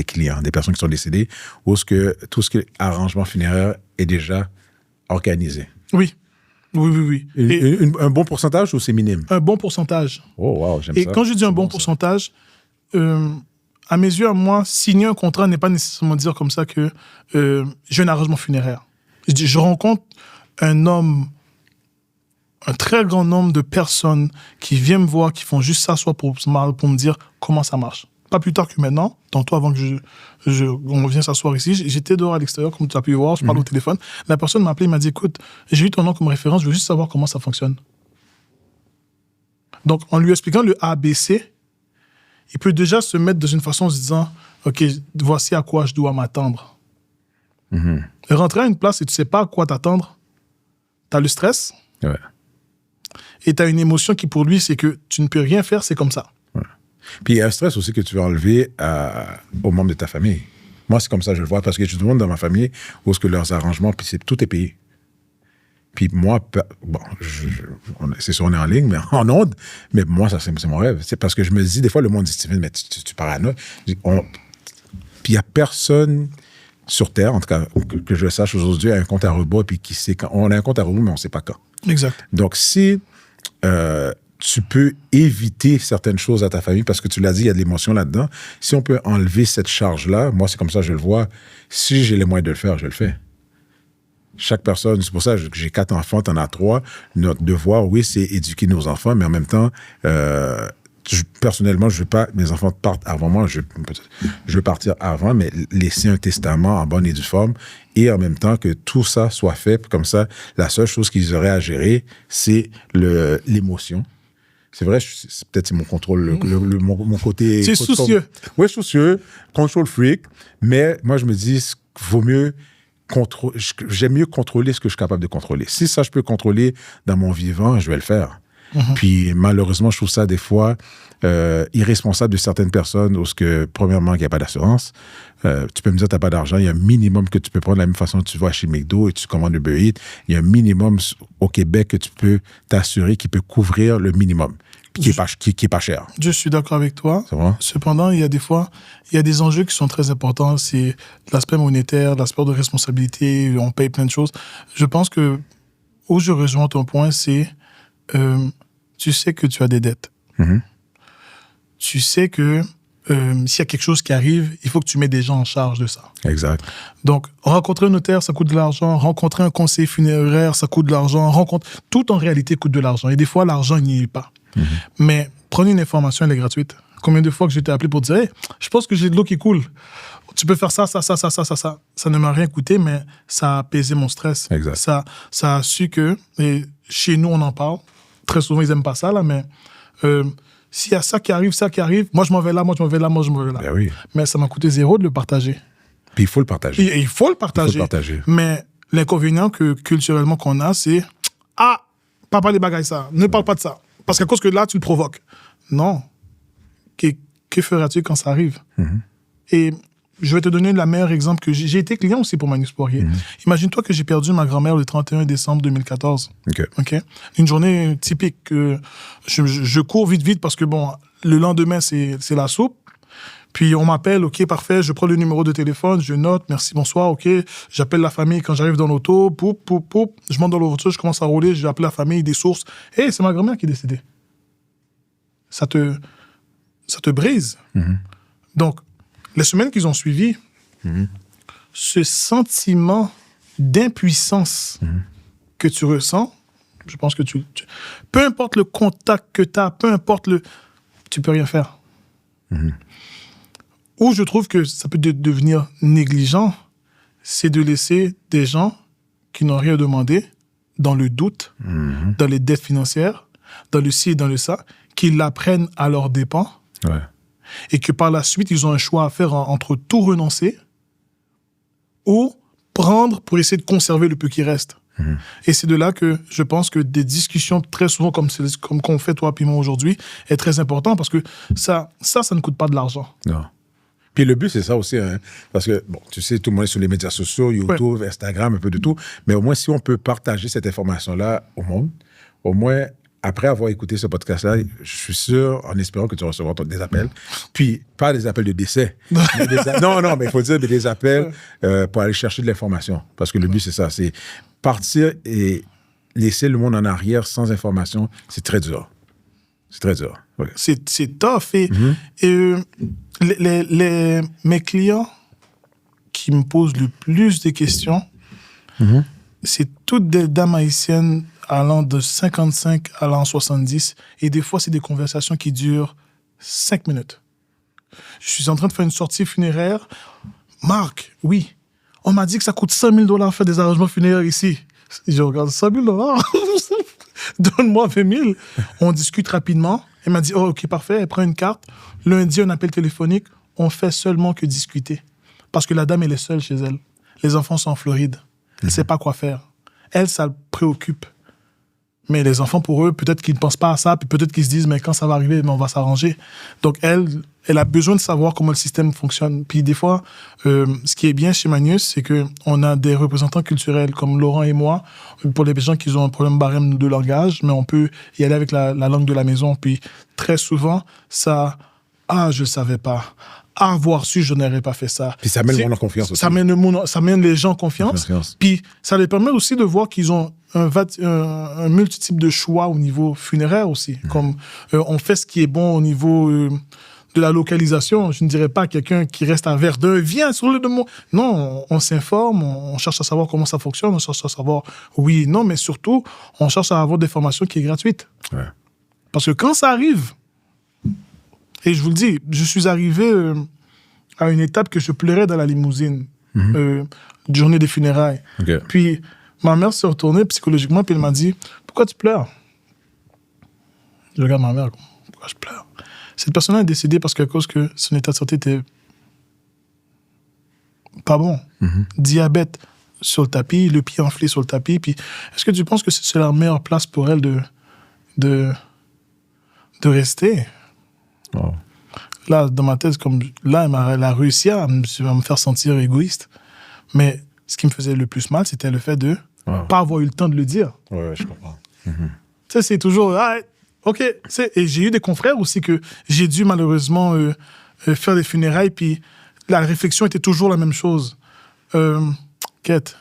clients, des personnes qui sont décédées, ou est-ce que tout ce qui est arrangement funéraire est déjà organisé? Oui. Oui. Un bon pourcentage ou c'est minime? Un bon pourcentage. Oh, wow, j'aime ça. Et quand je dis un bon pourcentage, à mes yeux, à moi, signer un contrat n'est pas nécessairement dire comme ça que j'ai un arrangement funéraire. Je rencontre un très grand nombre de personnes qui viennent me voir, qui font juste s'asseoir pour me dire comment ça marche. Pas plus tard que maintenant, tantôt avant que on vienne s'asseoir ici, j'étais dehors à l'extérieur, comme tu as pu voir, je parle au téléphone. La personne m'a appelé, il m'a dit, écoute, j'ai eu ton nom comme référence, je veux juste savoir comment ça fonctionne. Donc, en lui expliquant le ABC, il peut déjà se mettre dans une façon en se disant, OK, voici à quoi je dois m'attendre. Et rentrer à une place et tu ne sais pas à quoi t'attendre, tu as le stress. Ouais. Et tu as une émotion qui, pour lui, c'est que tu ne peux rien faire, c'est comme ça. Ouais. Puis il y a un stress aussi que tu veux enlever aux membres de ta famille. Moi, c'est comme ça que je le vois, parce que je demande dans ma famille où est-ce que leurs arrangements, puis tout est payé. Puis moi, bon, c'est sûr, on est en ligne, mais en ondes, mais moi, ça, c'est mon rêve. C'est parce que je me dis, des fois, le monde dit, Steven, mais tu paranoïes. Puis il n'y a personne sur Terre, en tout cas, que je sache aujourd'hui, a un compte à rebours, puis qui sait quand. On a un compte à rebours, mais on ne sait pas quand. Exact. Donc, si tu peux éviter certaines choses à ta famille, parce que tu l'as dit, il y a de l'émotion là-dedans, si on peut enlever cette charge-là, moi, c'est comme ça que je le vois. Si j'ai les moyens de le faire, je le fais. Chaque personne, c'est pour ça que j'ai 4 enfants, t'en as 3. Notre devoir, oui, c'est éduquer nos enfants, mais en même temps, personnellement, je veux pas mes enfants partent avant moi, je veux partir avant, mais laisser un testament en bonne et due forme, et en même temps que tout ça soit fait, comme ça, la seule chose qu'ils auraient à gérer, c'est l'émotion. C'est vrai, peut-être mon contrôle, mon côté... C'est soucieux. Oui, soucieux, control freak, mais moi, je me dis, vaut mieux... J'aime mieux contrôler ce que je suis capable de contrôler. Si ça, je peux contrôler dans mon vivant, je vais le faire. Puis, malheureusement, je trouve ça, des fois, irresponsable de certaines personnes, parce que, premièrement, il n'y a pas d'assurance. Tu peux me dire, tu n'as pas d'argent. Il y a un minimum que tu peux prendre de la même façon que tu vas chez McDo et tu commandes Uber Eats. Il y a un minimum au Québec que tu peux t'assurer qui peut couvrir le minimum, qui est pas cher. Je suis d'accord avec toi. C'est vrai? Cependant, il y a des fois, il y a des enjeux qui sont très importants. C'est l'aspect monétaire, l'aspect de responsabilité, on paye plein de choses. Je pense que, où je rejoins ton point, c'est tu sais que tu as des dettes. Tu sais que s'il y a quelque chose qui arrive, il faut que tu mets des gens en charge de ça. Exact. Donc, rencontrer un notaire, ça coûte de l'argent. Rencontrer un conseiller funéraire, ça coûte de l'argent. Tout, en réalité, coûte de l'argent. Et des fois, l'argent n'y est pas. Mais prendre une information, elle est gratuite. Combien de fois que j'ai été appelé pour dire hey, je pense que j'ai de l'eau qui coule. Tu peux faire ça. Ça ne m'a rien coûté, mais ça a apaisé mon stress. Exact. Ça a su que, et chez nous, on en parle. Très souvent, ils n'aiment pas ça, là, mais s'il y a ça qui arrive, moi, je m'en vais là. Ben oui. Mais ça m'a coûté 0 de le partager. Puis il faut le partager. Et il faut le partager. Mais l'inconvénient culturellement qu'on a, c'est pas parler bagaille ça. Ne parle pas de ça. Parce qu'à cause que là, tu le provoques. Non. Que feras-tu quand ça arrive? Et je vais te donner le meilleur exemple que j'ai été client aussi pour Magnus Poirier. Imagine-toi que j'ai perdu ma grand-mère le 31 décembre 2014. OK? Une journée typique. Je cours vite parce que, bon, le lendemain, c'est la soupe. Puis on m'appelle, OK, parfait, je prends le numéro de téléphone, je note, merci, bonsoir, OK. J'appelle la famille quand j'arrive dans l'auto, poup. Je monte dans l'auto, je commence à rouler, je vais appeler la famille, des sources. Hey, c'est ma grand-mère qui est décédée. Ça te brise. Donc, les semaines qu'ils ont suivi, ce sentiment d'impuissance que tu ressens, je pense que peu importe le contact que tu as, peu importe tu peux rien faire. Où je trouve que ça peut devenir négligent, c'est de laisser des gens qui n'ont rien demandé dans le doute, dans les dettes financières, dans le ci et dans le ça, qui l'apprennent à leurs dépens. Ouais. et que par la suite, ils ont un choix à faire entre tout renoncer ou prendre pour essayer de conserver le peu qui reste. Et c'est de là que je pense que des discussions très souvent comme qu'on fait toi et moi aujourd'hui est très important parce que ça ne coûte pas de l'argent. Non. Puis le but, c'est ça aussi, hein, parce que, bon, tu sais, tout le monde est sur les médias sociaux, YouTube, Instagram, un peu de tout, mais au moins, si on peut partager cette information-là au monde, au moins, après avoir écouté ce podcast-là, je suis sûr, en espérant que tu recevras des appels, puis pas des appels de décès. Non, mais il faut dire des appels pour aller chercher de l'information, parce que le but, c'est ça, c'est partir et laisser le monde en arrière sans information, c'est très dur. C'est très dur. Ouais. C'est tough. Et mes clients qui me posent le plus de questions, c'est toutes des dames haïtiennes allant de 55 à l'an 70. Et des fois, c'est des conversations qui durent 5 minutes. Je suis en train de faire une sortie funéraire. Marc, oui, on m'a dit que ça coûte $100 000 faire des arrangements funéraires ici. Je regarde, $100 000 donne-moi 20 000. On discute rapidement. Elle m'a dit, oh, OK, parfait. Elle prend une carte. Lundi, un appel téléphonique. On fait seulement que discuter. Parce que la dame, elle est seule chez elle. Les enfants sont en Floride. Elle ne sait pas quoi faire. Elle, ça le préoccupe. Mais les enfants, pour eux, peut-être qu'ils ne pensent pas à ça, puis peut-être qu'ils se disent, mais quand ça va arriver, on va s'arranger. Donc, elle a besoin de savoir comment le système fonctionne. Puis des fois, ce qui est bien chez Magnus, c'est qu'on a des représentants culturels comme Laurent et moi, pour les gens qui ont un problème barème de langage, mais on peut y aller avec la langue de la maison. Puis très souvent, ça... Ah, je ne savais pas. Ah, avoir su, je n'aurais pas fait ça. Puis ça met le monde en confiance aussi. Ça mène les gens en confiance. Puis ça les permet aussi de voir qu'ils ont un multitude de choix au niveau funéraire aussi. Comme on fait ce qui est bon au niveau de la localisation. Je ne dirais pas à quelqu'un qui reste à Verdun, viens sur le de mon... Non, on s'informe, on cherche à savoir comment ça fonctionne, on cherche à savoir oui, non, mais surtout, on cherche à avoir des formations qui sont gratuites. Ouais. Parce que quand ça arrive, et je vous le dis, je suis arrivé à une étape que je pleurais dans la limousine, journée des funérailles. Okay. Puis ma mère s'est retournée psychologiquement, puis elle m'a dit, pourquoi tu pleures? Je regarde ma mère, pourquoi je pleure? Cette personne est décédée parce qu'à cause que son état de santé était pas bon. Diabète sur le tapis, le pied enflé sur le tapis. Puis est-ce que tu penses que c'est la meilleure place pour elle de rester? Wow. Là, dans ma tête, elle a réussi à me faire sentir égoïste. Mais ce qui me faisait le plus mal, c'était le fait de ne pas avoir eu le temps de le dire. Ouais, je comprends. Tu sais, c'est toujours... Ah, OK. Et j'ai eu des confrères aussi que j'ai dû malheureusement faire des funérailles, puis la réflexion était toujours la même chose. Kate,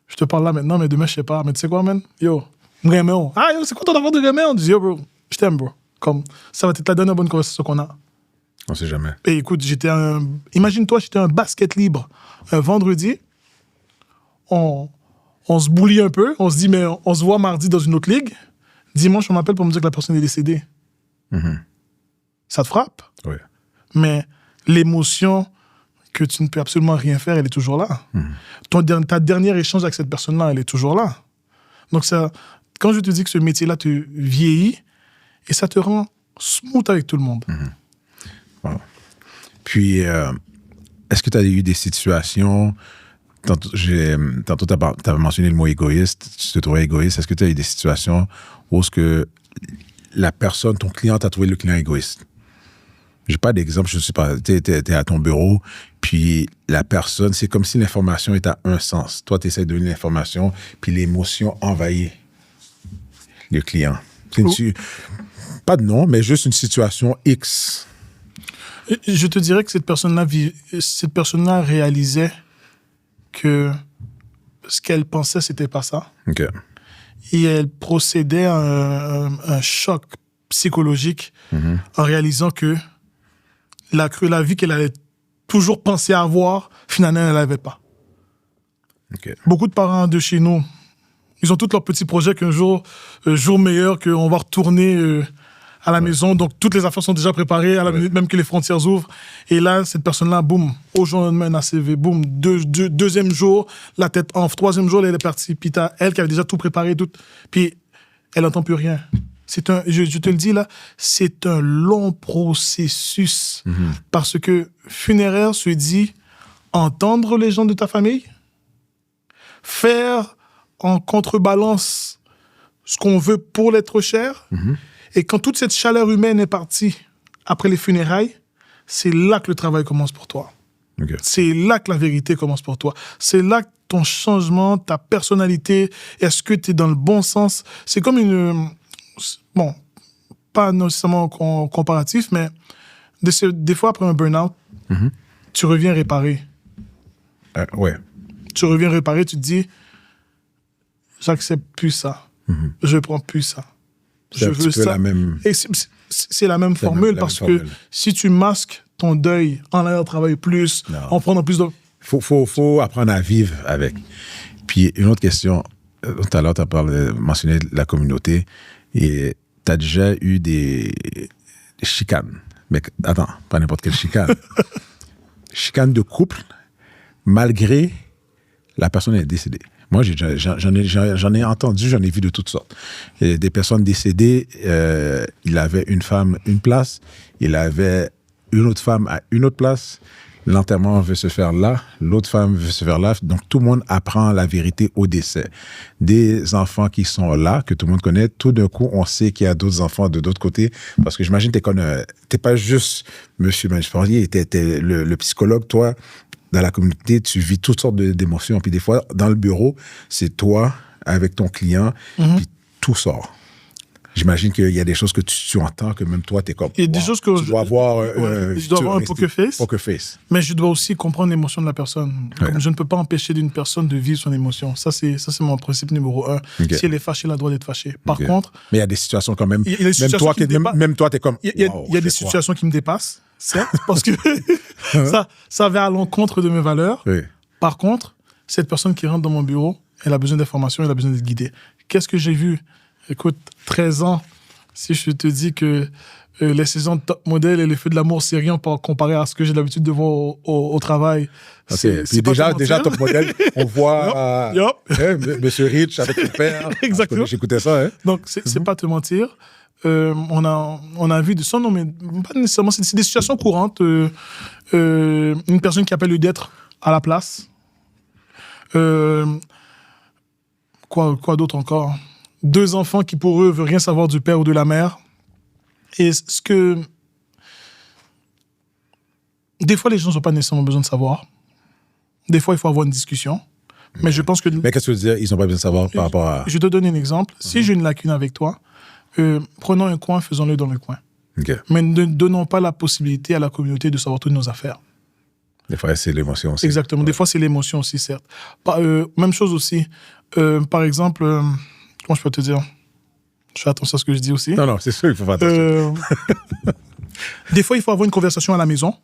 je te parle là maintenant, mais demain, je sais pas. Mais tu sais quoi, man? Yo, Mréméon. Ah, yo, c'est content d'avoir de Mréméon. On dit, yo, bro, je t'aime, bro. Comme, ça va être la dernière bonne conversation qu'on a. On sait jamais. Et écoute, imagine-toi, j'étais un basket libre. Un vendredi, on se boulie un peu. On se dit, mais on se voit mardi dans une autre ligue. Dimanche, on m'appelle pour me dire que la personne est décédée. Ça te frappe? Oui. Mais l'émotion que tu ne peux absolument rien faire, elle est toujours là. Ta dernière échange avec cette personne-là, elle est toujours là. Donc, ça, quand je te dis que ce métier-là te vieillit, et ça te rend smooth avec tout le monde. Wow. Puis, est-ce que tu as eu des situations... Tantôt, tu as mentionné le mot égoïste, tu te trouvais égoïste. Est-ce que tu as eu des situations où la personne, ton client, t'a trouvé le client égoïste? Je n'ai pas d'exemple, je ne sais pas, tu es à ton bureau, puis la personne, c'est comme si l'information est à un sens. Toi, tu essaies de donner l'information, puis l'émotion envahit le client. Pas de nom, mais juste une situation X. Je te dirais que cette personne-là réalisait que ce qu'elle pensait, c'était pas ça. Okay. Et elle procédait à un choc psychologique en réalisant que la vie qu'elle allait toujours penser avoir, finalement, elle n'avait pas. Okay. Beaucoup de parents de chez nous, ils ont tous leurs petits projets qu'un jour meilleur, qu'on va retourner à la maison. Donc, toutes les affaires sont déjà préparées à la minute même que les frontières ouvrent. Et là, cette personne-là, boum, au jour lendemain, un ACV, boum, deuxième jour, la tête enfle. Troisième jour, elle est partie. Puis t'as elle qui avait déjà tout préparé, tout. Puis elle n'entend plus rien. je te le dis là, c'est un long processus. Parce que funéraire se dit entendre les gens de ta famille, faire en contrebalance ce qu'on veut pour l'être cher. Et quand toute cette chaleur humaine est partie après les funérailles, c'est là que le travail commence pour toi. Okay. C'est là que la vérité commence pour toi. C'est là que ton changement, ta personnalité, est-ce que tu es dans le bon sens? C'est comme une... Bon, pas nécessairement comparatif, mais des fois, après un burn-out, tu reviens réparer. Ouais. Tu reviens réparer, tu te dis, j'accepte plus ça. Je prends plus ça. Je veux ça. La même... Et c'est la même formule parce que si tu masques ton deuil en allant travailler plus, en prenant plus de... Faut apprendre à vivre avec. Puis une autre question, tout à l'heure, tu as mentionné la communauté et tu as déjà eu des chicanes. Mais attends, pas n'importe quelle chicane. Chicane de couple, malgré la personne est décédée. Moi, j'en ai entendu, j'en ai vu de toutes sortes. Et des personnes décédées, il avait une femme, une place, il avait une autre femme à une autre place. L'enterrement veut se faire là, l'autre femme veut se faire là. Donc, tout le monde apprend la vérité au décès. Des enfants qui sont là, que tout le monde connaît, tout d'un coup, on sait qu'il y a d'autres enfants de d'autres côtés. Parce que j'imagine que t'es pas juste monsieur Mangifornier, t'es le psychologue, toi. Dans la communauté, tu vis toutes sortes d'émotions. Puis des fois, dans le bureau, c'est toi avec ton client, puis tout sort. J'imagine qu'il y a des choses que tu entends, que même toi, t'es comme... Il y a des choses que... Tu dois avoir... je dois avoir un poker face. Poker face. Mais je dois aussi comprendre l'émotion de la personne. Ouais. Je ne peux pas empêcher d'une personne de vivre son émotion. Ça, c'est mon principe numéro 1. Okay. Si elle est fâchée, elle a le droit d'être fâchée. Par contre... Mais il y a des situations quand même... Même toi, t'es comme... Il y a des situations qui me dépassent, certes, parce que ça va à l'encontre de mes valeurs. Oui. Par contre, cette personne qui rentre dans mon bureau, elle a besoin d'informations, elle a besoin d'être guidée. Qu'est-ce que j'ai vu? Écoute, 13 ans, si je te dis que les saisons de Top Model et les Feux de l'amour, c'est rien comparé à ce que j'ai l'habitude de voir au travail. Okay. C'est déjà Top Model, on voit Monsieur Rich avec le père. Exactement. J'écoutais ça. Hein? Donc, c'est pas te mentir. On a vu de ça, non, mais pas nécessairement. C'est des situations courantes. Une personne qui appelle le d'être à la place. Quoi d'autre encore? 2 enfants qui, pour eux, ne veulent rien savoir du père ou de la mère. Et ce que... Des fois, les gens n'ont pas nécessairement besoin de savoir. Des fois, il faut avoir une discussion. Mais je pense que... Mais qu'est-ce que tu veux dire? Ils n'ont pas besoin de savoir par rapport à... Je vais te donner un exemple. Si j'ai une lacune avec toi, prenons un coin, faisons-le dans le coin. Okay. Mais ne donnons pas la possibilité à la communauté de savoir toutes nos affaires. Des fois, c'est l'émotion aussi. Exactement. Ouais. Des fois, c'est l'émotion aussi, certes. Même chose aussi. Par exemple... comment je peux te dire? Je fais attention à ce que je dis aussi. Non, c'est sûr qu'il faut faire attention. Des fois, il faut avoir une conversation à la maison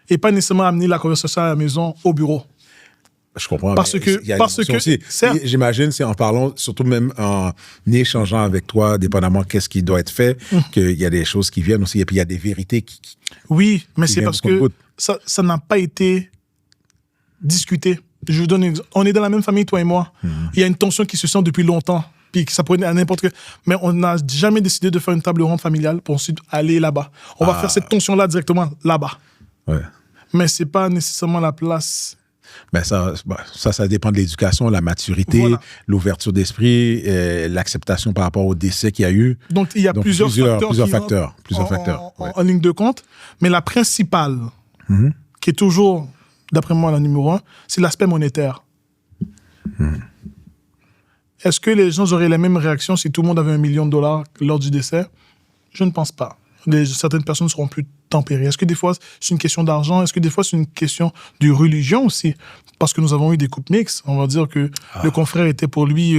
et pas nécessairement amener la conversation à la maison au bureau. Je comprends. Parce que aussi. J'imagine, c'est en parlant, surtout même en échangeant avec toi, dépendamment qu'est-ce qui doit être fait, qu'il y a des choses qui viennent aussi, et puis il y a des vérités qui oui, mais c'est parce que ça n'a pas été discuté. Je vous donne un exemple. On est dans la même famille, toi et moi. Il y a une tension qui se sent depuis longtemps, puis ça pourrait être à n'importe quel... Mais on n'a jamais décidé de faire une table ronde familiale pour ensuite aller là-bas. On va faire cette tension-là directement là-bas. Ouais. Mais c'est pas nécessairement la place... Ben ça dépend de l'éducation, la maturité, l'ouverture d'esprit, l'acceptation par rapport au décès qu'il y a eu. Donc, il y a plusieurs facteurs. En ligne de compte. Mais la principale, qui est toujours, d'après moi, la numéro 1, c'est l'aspect monétaire. Est-ce que les gens auraient les mêmes réactions si tout le monde avait $1 million lors du décès? Je ne pense pas. Certaines personnes seront plus tempérées. Est-ce que des fois, c'est une question d'argent? Est-ce que des fois, c'est une question de religion aussi? Parce que nous avons eu des couples mixtes. On va dire que le confrère était pour lui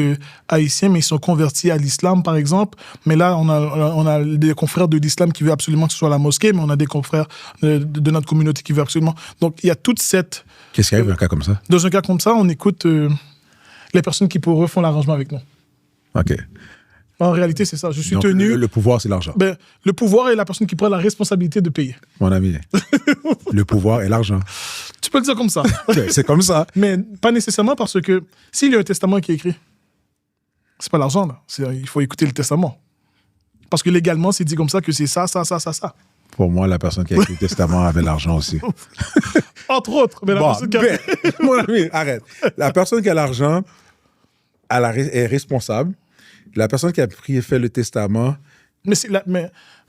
haïtien, mais ils sont convertis à l'islam, par exemple. Mais là, on a des confrères de l'islam qui veulent absolument que ce soit la mosquée, mais on a des confrères de notre communauté qui veulent absolument... Donc, il y a toute cette... Qu'est-ce qui arrive dans un cas comme ça? Dans un cas comme ça, on écoute les personnes qui, pour eux, font l'arrangement avec nous. OK. En réalité, c'est ça. Je suis donc, tenu... Le pouvoir, c'est l'argent. Ben, le pouvoir est la personne qui prend la responsabilité de payer. Mon ami, le pouvoir est l'argent. Tu peux le dire comme ça. C'est comme ça. Mais pas nécessairement parce que s'il y a un testament qui est écrit, c'est pas l'argent, là. Il faut écouter le testament. Parce que légalement, c'est dit comme ça que c'est ça. Pour moi, la personne qui a écrit le testament avait l'argent aussi. Entre autres. Mais la personne qui a... mon ami, arrête. La personne qui a l'argent est responsable. La personne qui a fait le testament,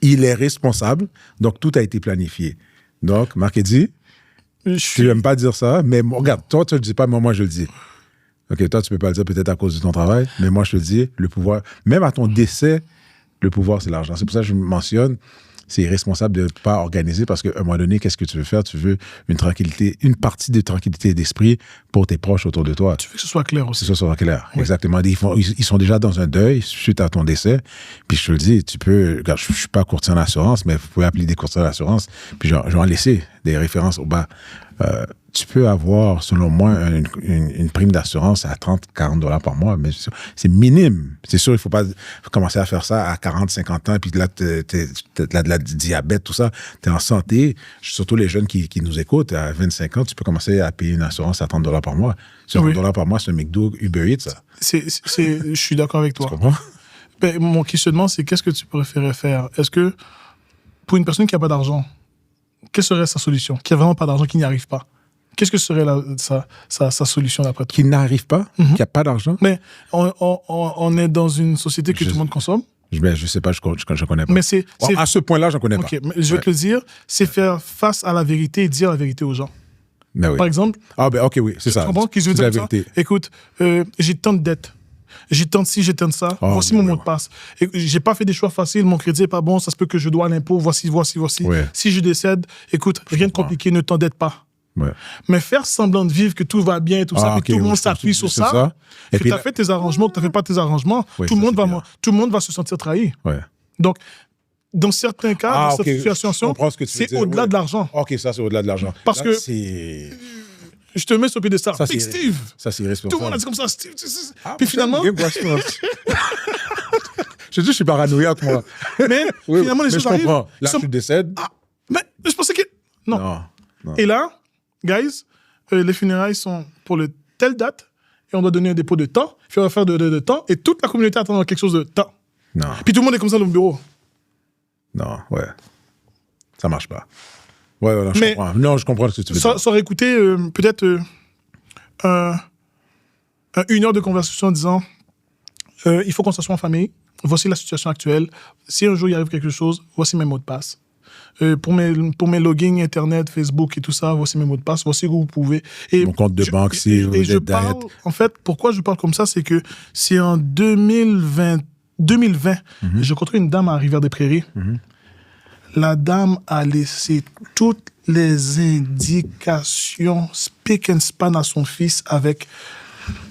il est responsable. Donc, tout a été planifié. Donc, Marc-Eddy, tu n'aimes pas dire ça, mais regarde, toi, tu ne le dis pas, mais moi, je le dis. OK, toi, tu ne peux pas le dire peut-être à cause de ton travail, mais moi, je te le dis, le pouvoir, même à ton décès, le pouvoir, c'est l'argent. C'est pour ça que je mentionne, c'est irresponsable de ne pas organiser parce qu'à un moment donné, qu'est-ce que tu veux faire? Tu veux une tranquillité, une partie de tranquillité d'esprit pour tes proches autour de toi. Tu veux que ce soit clair aussi. Que ce soit clair, oui. Exactement. Ils sont déjà dans un deuil suite à ton décès. Puis je te le dis, tu peux... Regarde, je ne suis pas courtier en assurance, mais vous pouvais appeler des courtiers en assurance. Puis je vais en laisser des références au bas. Tu peux avoir, selon moi, une prime d'assurance à 30-40 $ par mois, mais c'est minime. C'est sûr, il ne faut pas commencer à faire ça à 40-50 ans, puis là, tu as de la diabète, tout ça. Tu es en santé. Surtout les jeunes qui nous écoutent, à 25 ans, tu peux commencer à payer une assurance à 30 $ par mois. Sur 30 $ par mois, c'est un McDo, Uber Eats, ça. Je suis d'accord avec toi. Tu comprends? Ben, mon questionnement, c'est qu'est-ce que tu préférais faire? Est-ce que, pour une personne qui n'a pas d'argent, quelle serait sa solution? Qui n'a vraiment pas d'argent, qui n'y arrive pas? Qu'est-ce que serait sa solution d'après toi? Qui n'arrive pas? Qui n'a pas d'argent? Mais on est dans une société que tout le monde consomme. Je ne sais pas, je ne connais pas. Mais à ce point-là, je ne connais pas. OK, mais je vais te le dire, c'est faire face à la vérité et dire la vérité aux gens. Mais oui. Par exemple... Ah ben OK, oui, c'est ça. Tu comprends ce que je veux dire? La vérité. Écoute, j'ai tant de dettes. J'ai tant de ci, j'ai tant de ça. Voici mon mot de passe. Et j'ai pas fait des choix faciles. Mon crédit est pas bon. Ça se peut que je dois à l'impôt. Voici. Ouais. Si je décède, écoute, rien de compliqué, ne t'endette pas. Ouais. Mais faire semblant de vivre que tout va bien et tout ça, puis tout le monde s'appuie sur ça. Et puis tu as fait tes arrangements, tu n'as fait pas tes arrangements, tout le monde va se sentir trahi. Ouais. Donc, dans certains cas, dans cette situation, c'est au-delà de l'argent. OK, ça, c'est au-delà de l'argent. Parce que je te mets sur le piédestal. Big Steve. Ça, c'est irresponsable. Tout le monde a dit comme ça, Steve. Puis finalement... Je te dis, je suis paranoïaque, moi. Mais finalement, les choses arrivent. Je comprends. Là, tu décèdes. Mais je pensais que... Non. Et là, guys, les funérailles sont pour telle date et on doit donner un dépôt de temps. Puis on va faire de temps et toute la communauté attend quelque chose de temps. Non. Puis tout le monde est comme ça dans le bureau. Non, ouais. Ça marche pas. Ouais, je comprends. Non, je comprends ce que tu veux dire. Ça aurait coûté peut-être 1 heure de conversation en disant il faut qu'on s'assoie en famille. Voici la situation actuelle. Si un jour il arrive quelque chose, voici mes mots de passe. Pour mes logins Internet, Facebook et tout ça, voici mes mots de passe. Voici où vous pouvez. Et mon compte de banque, si vous êtes derrière. En fait, pourquoi je parle comme ça, c'est que c'est en 2020, j'ai rencontré une dame à Rivière-des-Prairies. La dame a laissé toutes les indications spick and span à son fils avec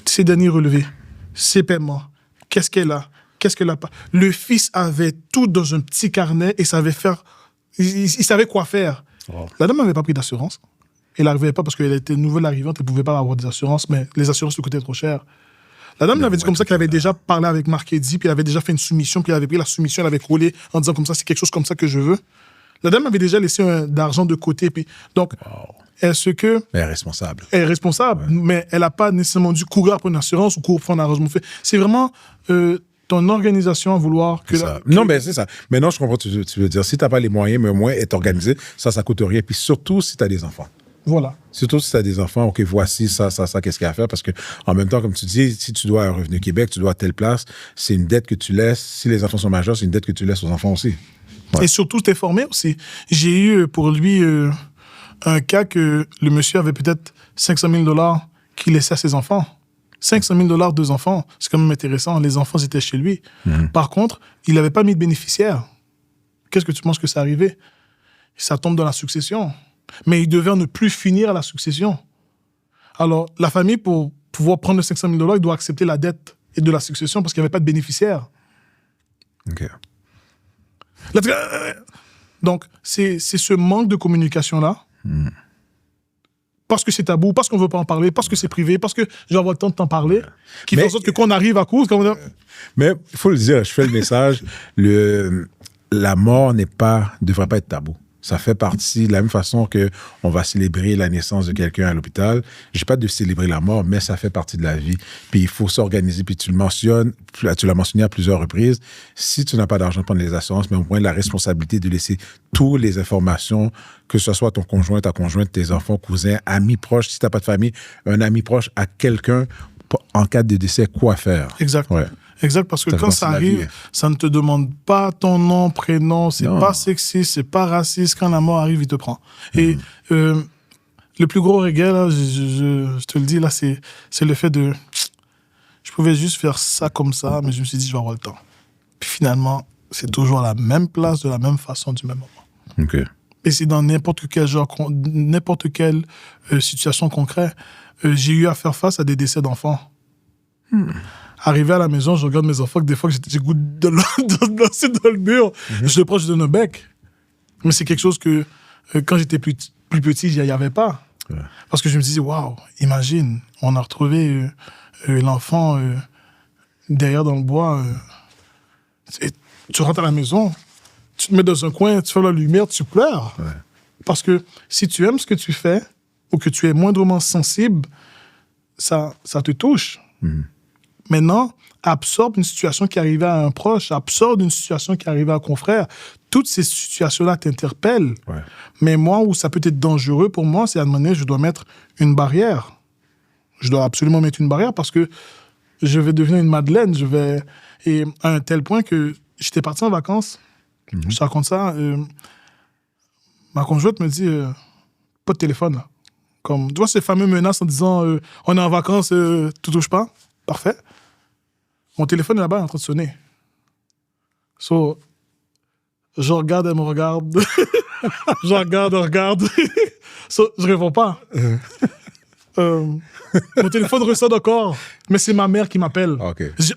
ses derniers relevés, ses paiements, qu'est-ce qu'elle a, qu'est-ce qu'elle n'a pas. Le fils avait tout dans un petit carnet et savait faire, il savait quoi faire. Oh. La dame n'avait pas pris d'assurance. Elle n'arrivait pas parce qu'elle était nouvelle arrivante, elle ne pouvait pas avoir des assurances, mais les assurances lui coûtaient trop cher. La dame l'avait dit comme ça qu'elle avait déjà parlé avec Marc-Eddy, puis elle avait déjà fait une soumission, puis elle avait pris la soumission, elle avait collé en disant comme ça, c'est quelque chose comme ça que je veux. La dame avait déjà laissé d'argent de côté. Puis, donc, est-ce que... Elle est responsable. Elle est responsable, mais elle n'a pas nécessairement dû courir pour une assurance ou courir pour un arrangement fait. C'est vraiment ton organisation à vouloir que... Non, mais c'est ça. Maintenant, je comprends ce que tu veux dire. Si tu n'as pas les moyens, mais au moins être organisé, ça ne coûte rien. Puis surtout, si tu as des enfants. Voilà. Surtout si tu as des enfants, OK, voici ça, qu'est-ce qu'il y a à faire? Parce que en même temps, comme tu dis, si tu dois un Revenu Québec, tu dois à telle place, c'est une dette que tu laisses. Si les enfants sont majeurs, c'est une dette que tu laisses aux enfants aussi. Ouais. Et surtout, t'es formé aussi. J'ai eu pour lui un cas que le monsieur avait peut-être 500 000 $ qu'il laissait à ses enfants. 500 000 $, 2 enfants. C'est quand même intéressant. Les enfants étaient chez lui. Par contre, il n'avait pas mis de bénéficiaire. Qu'est-ce que tu penses que ça arrivait? Ça tombe dans la succession. Mais il devait ne plus finir la succession. Alors, la famille, pour pouvoir prendre les 500 000 $, il doit accepter la dette et de la succession parce qu'il n'y avait pas de bénéficiaire. OK. Donc, c'est ce manque de communication-là. Parce que c'est tabou, parce qu'on ne veut pas en parler, parce que c'est privé, parce que j'ai avoir le temps de t'en parler, qui fait en sorte que quand on arrive à cause... Mais il faut le dire, je fais le message, la mort ne devrait pas être tabou. Ça fait partie, de la même façon qu'on va célébrer la naissance de quelqu'un à l'hôpital. Je dis pas de célébrer la mort, mais ça fait partie de la vie. Puis il faut s'organiser. Puis tu l'as mentionné à plusieurs reprises. Si tu n'as pas d'argent pour prendre les assurances, mais au moins la responsabilité de laisser toutes les informations, que ce soit ton conjoint, ta conjointe, tes enfants, cousins, amis proches, si tu n'as pas de famille, un ami proche à quelqu'un en cas de décès, quoi faire. Exact. Ouais. Exact, parce que quand ça arrive, ça ne te demande pas ton nom, prénom, c'est pas sexiste, c'est pas raciste. Quand la mort arrive, il te prend. Et le plus gros regret, là, je te le dis, là, c'est le fait de... Je pouvais juste faire ça comme ça, mais je me suis dit, je vais avoir le temps. Puis finalement, c'est toujours à la même place, de la même façon, du même moment. OK. Et c'est dans n'importe quelle situation concrète. J'ai eu à faire face à des décès d'enfants. Arrivé à la maison, je regarde mes enfants, que des fois, j'ai goût de lancer dans le mur. Je le prends, je donne un bec. Mais c'est quelque chose que, quand j'étais plus petit, il n'y avait pas. Ouais. Parce que je me disais, waouh, imagine, on a retrouvé l'enfant derrière dans le bois. Et tu rentres à la maison, tu te mets dans un coin, tu fais la lumière, tu pleures. Ouais. Parce que si tu aimes ce que tu fais, ou que tu es moindrement sensible, ça te touche. Maintenant, absorbe une situation qui arrivait à un proche, absorbe une situation qui arrivait à un confrère. Toutes ces situations-là t'interpellent. Ouais. Mais moi, où ça peut être dangereux pour moi, c'est à un moment donné, je dois mettre une barrière. Je dois absolument mettre une barrière parce que je vais devenir une Madeleine. Et à un tel point que j'étais parti en vacances. Je te raconte ça. Ma conjointe me dit, pas de téléphone, là. Comme, tu vois ces fameuses menaces en disant, on est en vacances, tu touches pas. Parfait. Mon téléphone est là-bas, il est en train de sonner. So, je regarde, elle me regarde. Je regarde, elle regarde. So, je réponds pas. Mon téléphone ressonne encore, mais c'est ma mère qui m'appelle. Okay. Je dis,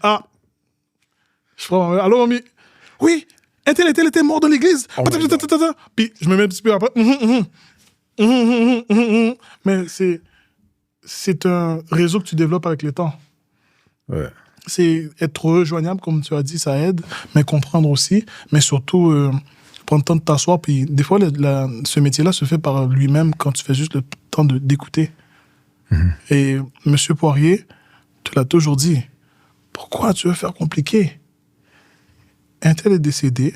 je prends ma mère. Allô, mamie? Oui, un tel était mort dans l'église. Puis je me mets un petit peu après. Mais c'est un réseau que tu développes avec le temps. Ouais. C'est être rejoignable, comme tu as dit, ça aide, mais comprendre aussi, mais surtout prendre le temps de t'asseoir. Puis des fois, ce métier-là se fait par lui-même quand tu fais juste le temps d'écouter. Et M. Poirier te l'a toujours dit. Pourquoi tu veux faire compliqué? Un tel est décédé,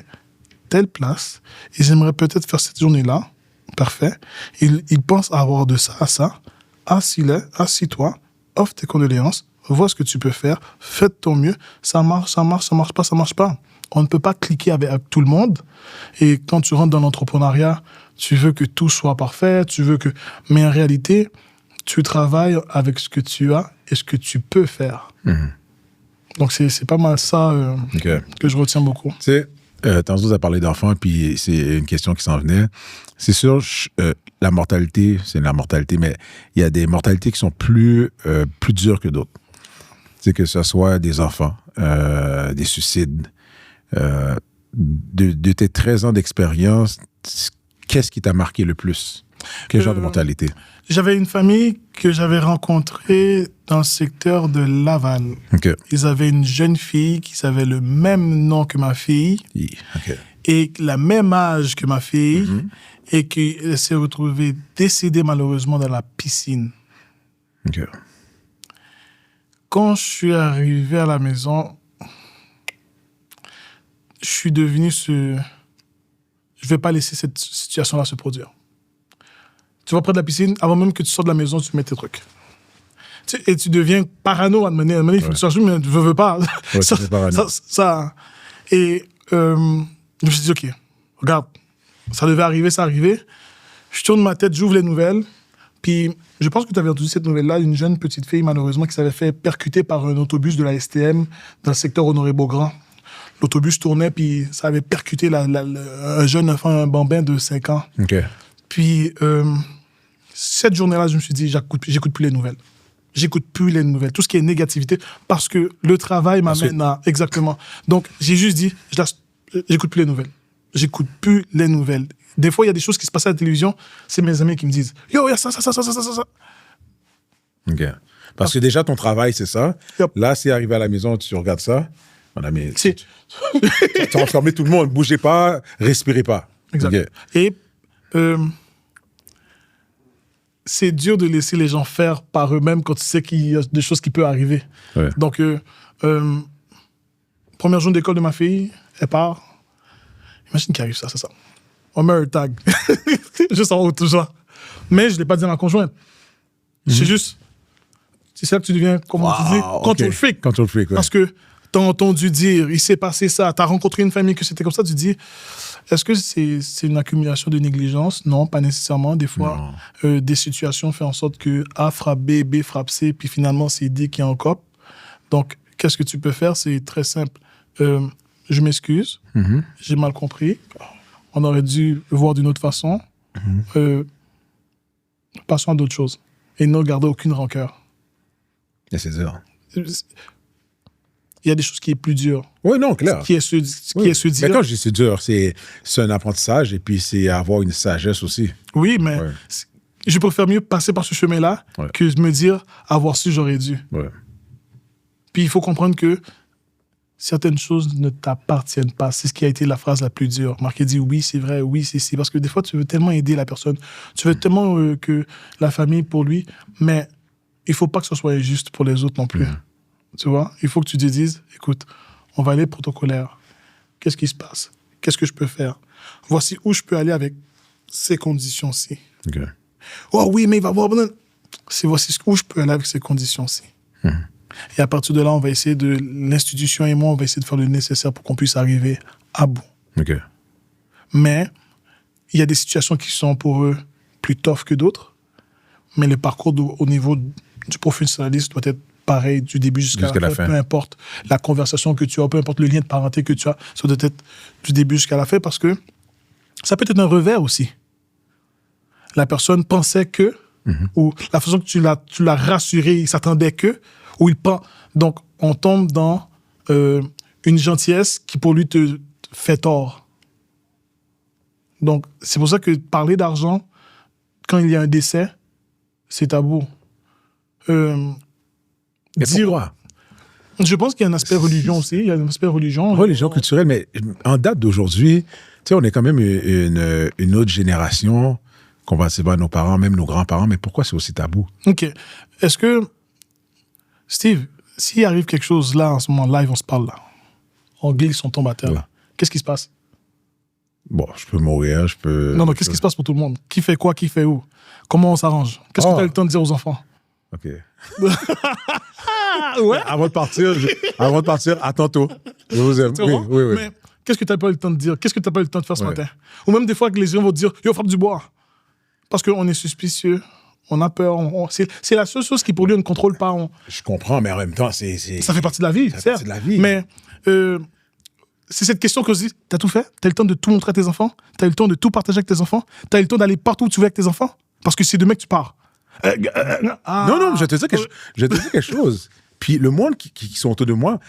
telle place, et j'aimerais peut-être faire cette journée-là. Parfait. Il pense avoir de ça à ça. Assis-toi, offre tes condoléances, vois ce que tu peux faire, fais de ton mieux. Ça marche pas. On ne peut pas cliquer avec tout le monde. Et quand tu rentres dans l'entrepreneuriat, tu veux que tout soit parfait, mais en réalité, tu travailles avec ce que tu as et ce que tu peux faire. Donc, c'est pas mal ça que je retiens beaucoup. Tu sais, tantôt, tu as parlé d'enfants, puis c'est une question qui s'en venait. C'est sûr, la mortalité, c'est la mortalité, mais il y a des mortalités qui sont plus dures que d'autres. Tu sais, que ce soit des enfants, des suicides. De tes 13 ans d'expérience, qu'est-ce qui t'a marqué le plus? Quel genre de mortalité? J'avais une famille que j'avais rencontrée dans le secteur de Laval. Okay. Ils avaient une jeune fille qui avait le même nom que ma fille et le même âge que ma fille et qui s'est retrouvée décédée malheureusement dans la piscine. Okay. Quand je suis arrivé à la maison, je suis devenu Je vais pas laisser cette situation-là se produire. Tu vas près de la piscine, avant même que tu sortes de la maison, tu mets tes trucs. Et tu deviens parano à un moment donné. Il faut que tu saches, mais je veux pas. Ouais, Et je me suis dit, OK, regarde, ça devait arriver, ça arrivait. Je tourne ma tête, j'ouvre les nouvelles. Puis, je pense que tu avais entendu cette nouvelle-là, une jeune petite fille, malheureusement, qui s'avait fait percuter par un autobus de la STM dans le secteur Honoré-Beaugrand. L'autobus tournait, puis ça avait percuté un jeune enfant, un bambin de 5 ans. Okay. Puis, cette journée-là, je me suis dit, j'écoute plus les nouvelles. J'écoute plus les nouvelles. Tout ce qui est négativité, parce que le travail m'amène à... Exactement. Donc, j'ai juste dit, j'écoute plus les nouvelles. J'écoute plus les nouvelles. Des fois, il y a des choses qui se passent à la télévision, c'est mes amis qui me disent, yo, il y a ça. OK. Parce que déjà, ton travail, c'est ça. Yep. Là, si arrivé à la maison, tu regardes ça, tu as enfermé tout le monde. Bougez pas, respirez pas. Exact. Okay. Et c'est dur de laisser les gens faire par eux-mêmes quand tu sais qu'il y a des choses qui peuvent arriver. Ouais. Donc, première journée d'école de ma fille, elle part. Imagine qu'il arrive ça, c'est ça. On met un tag. Juste en haut, tout ça. Mais je ne l'ai pas dit à ma conjointe. C'est juste... C'est ça que tu deviens, comment tu dis, control freak. Control freak, ouais. Parce que tu as entendu dire, il s'est passé ça, tu as rencontré une famille que c'était comme ça, tu dis, est-ce que c'est une accumulation de négligence? Non, pas nécessairement. Des fois, des situations font en sorte que A frappe B, B frappe C, puis finalement, c'est D qui est en cop. Donc, qu'est-ce que tu peux faire? C'est très simple. Je m'excuse, j'ai mal compris. On aurait dû le voir d'une autre façon. Passons à d'autres choses. Et ne garder aucune rancœur. Et c'est dur. Il y a des choses qui est plus dur. Oui, non, clair. Qui est se dire. Mais quand je dis c'est dur, c'est un apprentissage et puis c'est avoir une sagesse aussi. Oui, mais je préfère mieux passer par ce chemin-là que me dire avoir su, j'aurais dû. Ouais. Puis il faut comprendre que certaines choses ne t'appartiennent pas. C'est ce qui a été la phrase la plus dure. Marc dit oui, c'est vrai, oui, c'est si. Parce que des fois, tu veux tellement aider la personne. Tu veux tellement que la famille pour lui, mais il ne faut pas que ce soit injuste pour les autres non plus. Tu vois? Il faut que tu te dises, écoute, on va aller protocolaire. Qu'est-ce qui se passe? Qu'est-ce que je peux faire? Voici où je peux aller avec ces conditions-ci. Okay. Oh oui, mais il va voir... Voici où je peux aller avec ces conditions-ci. Et à partir de là, on va essayer l'institution et moi, on va essayer de faire le nécessaire pour qu'on puisse arriver à bout. Okay. Mais il y a des situations qui sont pour eux plus tough que d'autres. Mais le parcours au niveau du professionnalisme doit être pareil du début jusqu'à la fin. Peu importe la conversation que tu as, peu importe le lien de parenté que tu as, ça doit être du début jusqu'à la fin parce que ça peut être un revers aussi. La personne pensait que, ou la façon que tu l'as rassuré, il s'attendait que, ou il pense. Donc, on tombe dans une gentillesse qui, pour lui, te fait tort. Donc, c'est pour ça que parler d'argent, quand il y a un décès, c'est tabou. Mais pourquoi? Je pense qu'il y a un aspect religion aussi. Il y a un aspect religion. Religion culturelle, mais en date d'aujourd'hui, tu sais, on est quand même une autre génération comparativement à nos parents, même nos grands-parents. Mais pourquoi c'est aussi tabou? OK. Est-ce que, Steve, s'il arrive quelque chose là, en ce moment, live, on se parle là, on glisse, on tombe à terre, là, qu'est-ce qui se passe? Bon, je peux mourir, je peux... Non, qu'est-ce qui se passe pour tout le monde? Qui fait quoi, qui fait où? Comment on s'arrange? Qu'est-ce que tu as le temps de dire aux enfants? OK. Ouais. Avant de partir, à tantôt. Je vous aime. Oui. Mais qu'est-ce que tu n'as pas eu le temps de dire? Qu'est-ce que tu n'as pas eu le temps de faire ce matin? Ou même des fois que les gens vont te dire, yo, frappe du bois. Parce qu'on est suspicieux, on a peur. C'est la seule chose qui, pour lui, on ne contrôle pas. Je comprends, mais en même temps, c'est... Ça fait partie de la vie, certes. Partie de la vie. Mais c'est cette question que je dis, t'as tout fait? T'as eu le temps de tout montrer à tes enfants? T'as eu le temps de tout partager avec tes enfants? T'as eu le temps d'aller partout où tu veux avec tes enfants? Parce que c'est demain que tu pars. Non, je te dis quelque chose. Puis le monde qui sont autour de moi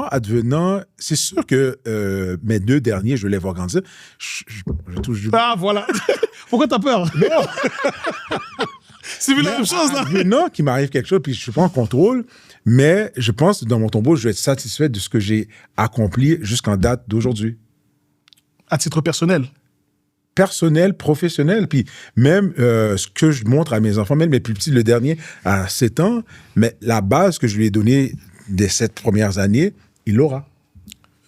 advenant, c'est sûr que mes 2 derniers, je vais les voir grandir. Je touche du... Ah, voilà. Pourquoi t'as peur? Non. C'est la même chose, là. Advenant qu'il m'arrive quelque chose, puis je suis pas en contrôle, mais je pense que dans mon tombeau, je vais être satisfait de ce que j'ai accompli jusqu'en date d'aujourd'hui. À titre personnel? Personnel, professionnel, puis même ce que je montre à mes enfants, même mes plus petits, le dernier à 7 ans, mais la base que je lui ai donnée des 7 premières années, il l'aura.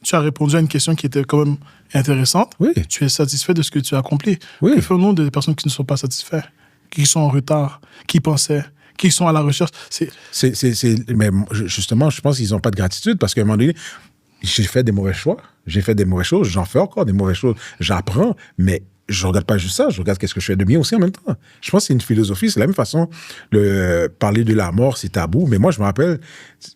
Tu as répondu à une question qui était quand même intéressante. Oui. Tu es satisfait de ce que tu as accompli. Oui. Que faisons-nous des personnes qui ne sont pas satisfaites, qui sont en retard, qui pensaient, qui sont à la recherche? Mais justement, je pense qu'ils n'ont pas de gratitude parce qu'à un moment donné, j'ai fait des mauvais choix, j'ai fait des mauvaises choses, j'en fais encore des mauvaises choses, j'apprends, mais je regarde pas juste ça, je regarde qu'est-ce que je fais de bien aussi en même temps. Je pense que c'est une philosophie, c'est la même façon, parler de la mort, c'est tabou, mais moi, je me rappelle,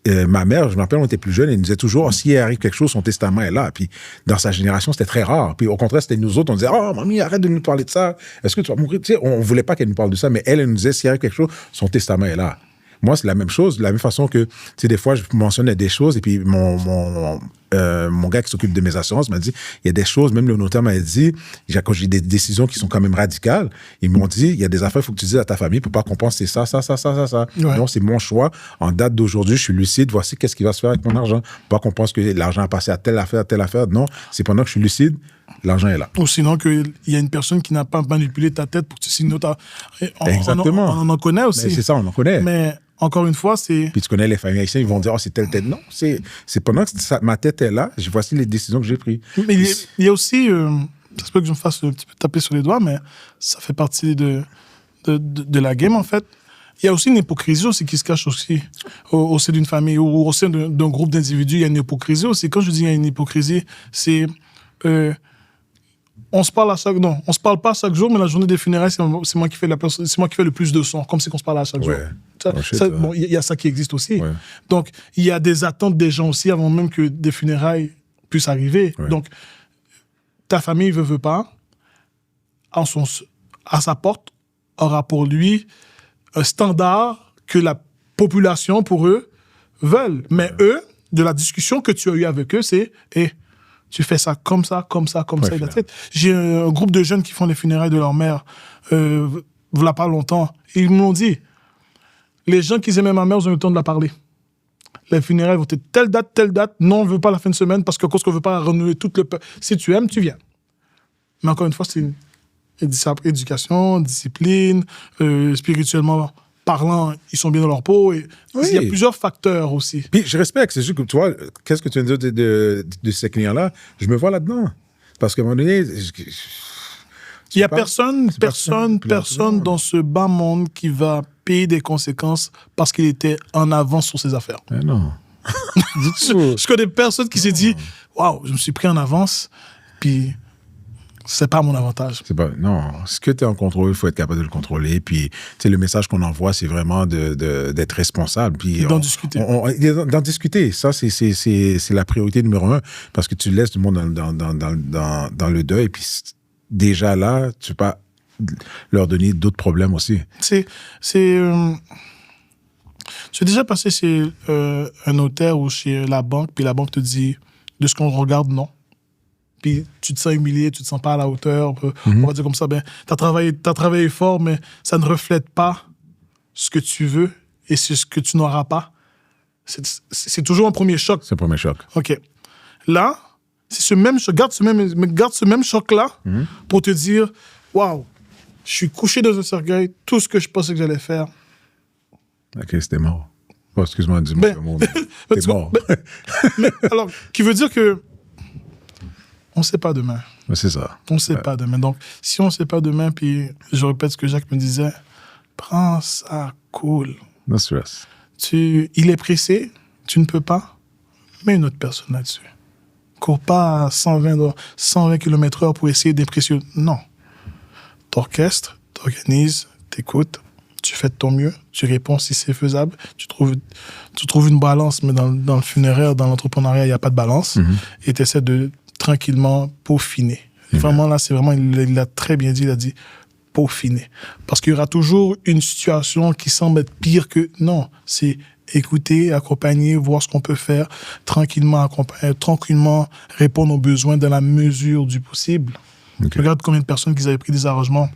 ma mère, on était plus jeune, elle nous disait toujours, s'il arrive quelque chose, son testament est là, puis dans sa génération, c'était très rare, puis au contraire, c'était nous autres, on disait, oh, mamie, arrête de nous parler de ça, est-ce que tu vas mourir? Tu sais, on voulait pas qu'elle nous parle de ça, mais elle nous disait, s'il arrive quelque chose, son testament est là. Moi, c'est la même chose, de la même façon que, tu sais, des fois, je mentionnais des choses, et puis mon gars qui s'occupe de mes assurances m'a dit, il y a des choses, même le notaire m'a dit, quand j'ai des décisions qui sont quand même radicales, ils m'ont dit, il y a des affaires, il faut que tu dises à ta famille pour pas qu'on pense c'est ça. Ouais. Donc, c'est mon choix. En date d'aujourd'hui, je suis lucide, voici qu'est-ce qui va se faire avec mon argent. Pas qu'on pense que l'argent a passé à telle affaire. Non, c'est pendant que je suis lucide, l'argent est là. Ou sinon qu'il y a une personne qui n'a pas manipulé ta tête pour que tu signes notre... Exactement. On en connaît aussi. Mais c'est ça, on en connaît. Mais encore une fois, c'est... Puis tu connais les familles haïtiennes, ils vont dire, oh, c'est telle tête. Non, c'est pendant que ma tête est là, voici les décisions que j'ai prises. Mais il y a aussi... ça se peut que je me fasse un petit peu taper sur les doigts, mais ça fait partie de la game, en fait. Il y a aussi une hypocrisie aussi qui se cache aussi au sein d'une famille ou au sein d'un groupe d'individus. Il y a une hypocrisie aussi. Quand je dis il y a une hypocrisie, c'est... on se parle pas chaque jour, mais la journée des funérailles, c'est moi qui fais le plus de son, comme si on se parlait à chaque jour. Bon, il y a ça qui existe aussi. Ouais. Donc, il y a des attentes des gens aussi avant même que des funérailles puissent arriver. Ouais. Donc, ta famille veut pas, à sa porte, aura pour lui un standard que la population, pour eux, veulent. Mais eux, de la discussion que tu as eue avec eux, c'est tu fais ça comme ça. J'ai un groupe de jeunes qui font les funérailles de leur mère, voilà pas longtemps. Ils m'ont dit, les gens qui aimaient ma mère, ils ont eu le temps de la parler. Les funérailles vont être telle date. Non, on ne veut pas la fin de semaine parce que cause qu'on ne veut pas renouveler tout le... Si tu aimes, tu viens. Mais encore une fois, c'est une éducation, discipline, spirituellement parlant, ils sont bien dans leur peau. Et il y a plusieurs facteurs aussi. Puis je respecte, c'est juste que tu vois, qu'est-ce que tu viens de dire de ces clients-là, je me vois là-dedans. Parce qu'à un moment donné... Il n'y a personne dans ce bas monde qui va payer des conséquences parce qu'il était en avance sur ses affaires. Mais non. Je connais personne qui s'est dit « Waouh, je me suis pris en avance, puis c'est pas mon avantage. » Non, ce que tu es en contrôle, il faut être capable de le contrôler. Puis, le message qu'on envoie, c'est vraiment d'être responsable. Puis d'en discuter. D'en discuter. Ça, c'est la priorité numéro 1 parce que tu laisses du monde dans le deuil. Puis déjà là, tu peux pas leur donner d'autres problèmes aussi. Tu es déjà passé chez un notaire ou chez la banque, puis la banque te dit de ce qu'on regarde, non. Puis tu te sens humilié, tu te sens pas à la hauteur. On va dire comme ça, t'as travaillé fort, mais ça ne reflète pas ce que tu veux et ce que tu n'auras pas. C'est toujours un premier choc. C'est un premier choc. OK. Là, c'est ce même choc. Garde ce même choc-là pour te dire, waouh, je suis couché dans un cercueil, tout ce que je pensais que j'allais faire. OK, c'était mort. Oh, excuse-moi, dis-moi le mot. T'es mort. Mais, alors, qui veut dire que on ne sait pas demain. Mais c'est ça. On ne sait pas demain. Donc, si on ne sait pas demain, puis je répète ce que Jacques me disait, prends ça cool. No stress. Il est pressé, tu ne peux pas, mets une autre personne là-dessus. Cours pas à 120 km/h pour essayer d'impressionner. Non. T'orchestres, t'organises, t'écoutes, tu fais de ton mieux, tu réponds si c'est faisable, tu trouves une balance, mais dans le funéraire, dans l'entrepreneuriat, il n'y a pas de balance, et tu essaies de tranquillement peaufiner. Vraiment, là, c'est vraiment, il l'a très bien dit, il a dit peaufiner. Parce qu'il y aura toujours une situation qui semble être pire que... Non, c'est écouter, accompagner, voir ce qu'on peut faire, tranquillement répondre aux besoins dans la mesure du possible. Okay. Regarde combien de personnes qui avaient pris des arrangements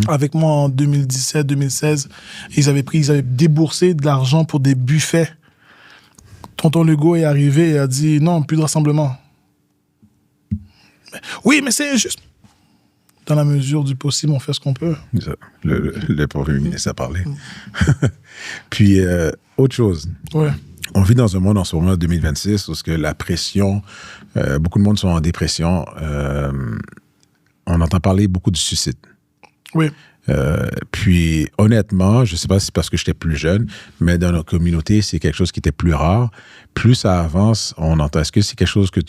avec moi en 2017, 2016. Ils avaient déboursé de l'argent pour des buffets. Tonton Legault est arrivé et a dit non, plus de rassemblement. Oui, mais c'est juste. Dans la mesure du possible, on fait ce qu'on peut. Le premier ministre a parlé. Puis, autre chose. Ouais. On vit dans un monde en ce moment, 2026, où la pression, beaucoup de monde sont en dépression. On entend parler beaucoup du suicide. Oui. Puis, honnêtement, je ne sais pas si c'est parce que j'étais plus jeune, mais dans notre communauté, c'est quelque chose qui était plus rare. Plus ça avance, on entend. Est-ce que c'est quelque chose que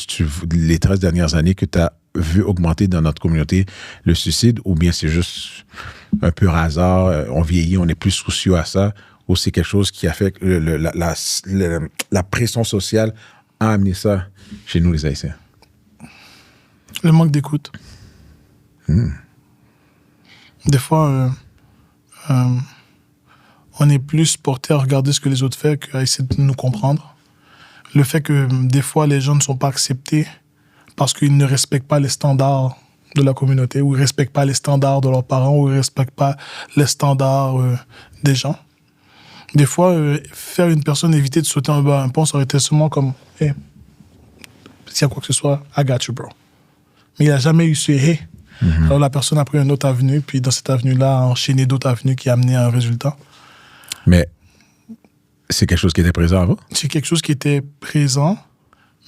les 13 dernières années, que tu as vu augmenter dans notre communauté, le suicide, ou bien c'est juste un peu hasard, on vieillit, on est plus soucieux à ça, ou c'est quelque chose qui a fait que la pression sociale a amené ça chez nous, les Haïtiens? Le manque d'écoute. Des fois, on est plus porté à regarder ce que les autres font qu'à essayer de nous comprendre. Le fait que des fois, les gens ne sont pas acceptés parce qu'ils ne respectent pas les standards de la communauté, ou ils ne respectent pas les standards de leurs parents, ou ils ne respectent pas les standards des gens. Des fois, faire une personne éviter de sauter en bas un pont, ça aurait été seulement comme « Hey, s'il y a quoi que ce soit, I got you, bro. » mais il n'a jamais eu ce hé. Alors la personne a pris une autre avenue, puis dans cette avenue-là, a enchaîné d'autres avenues qui a amené à un résultat. Mais c'est quelque chose qui était présent avant? C'est quelque chose qui était présent,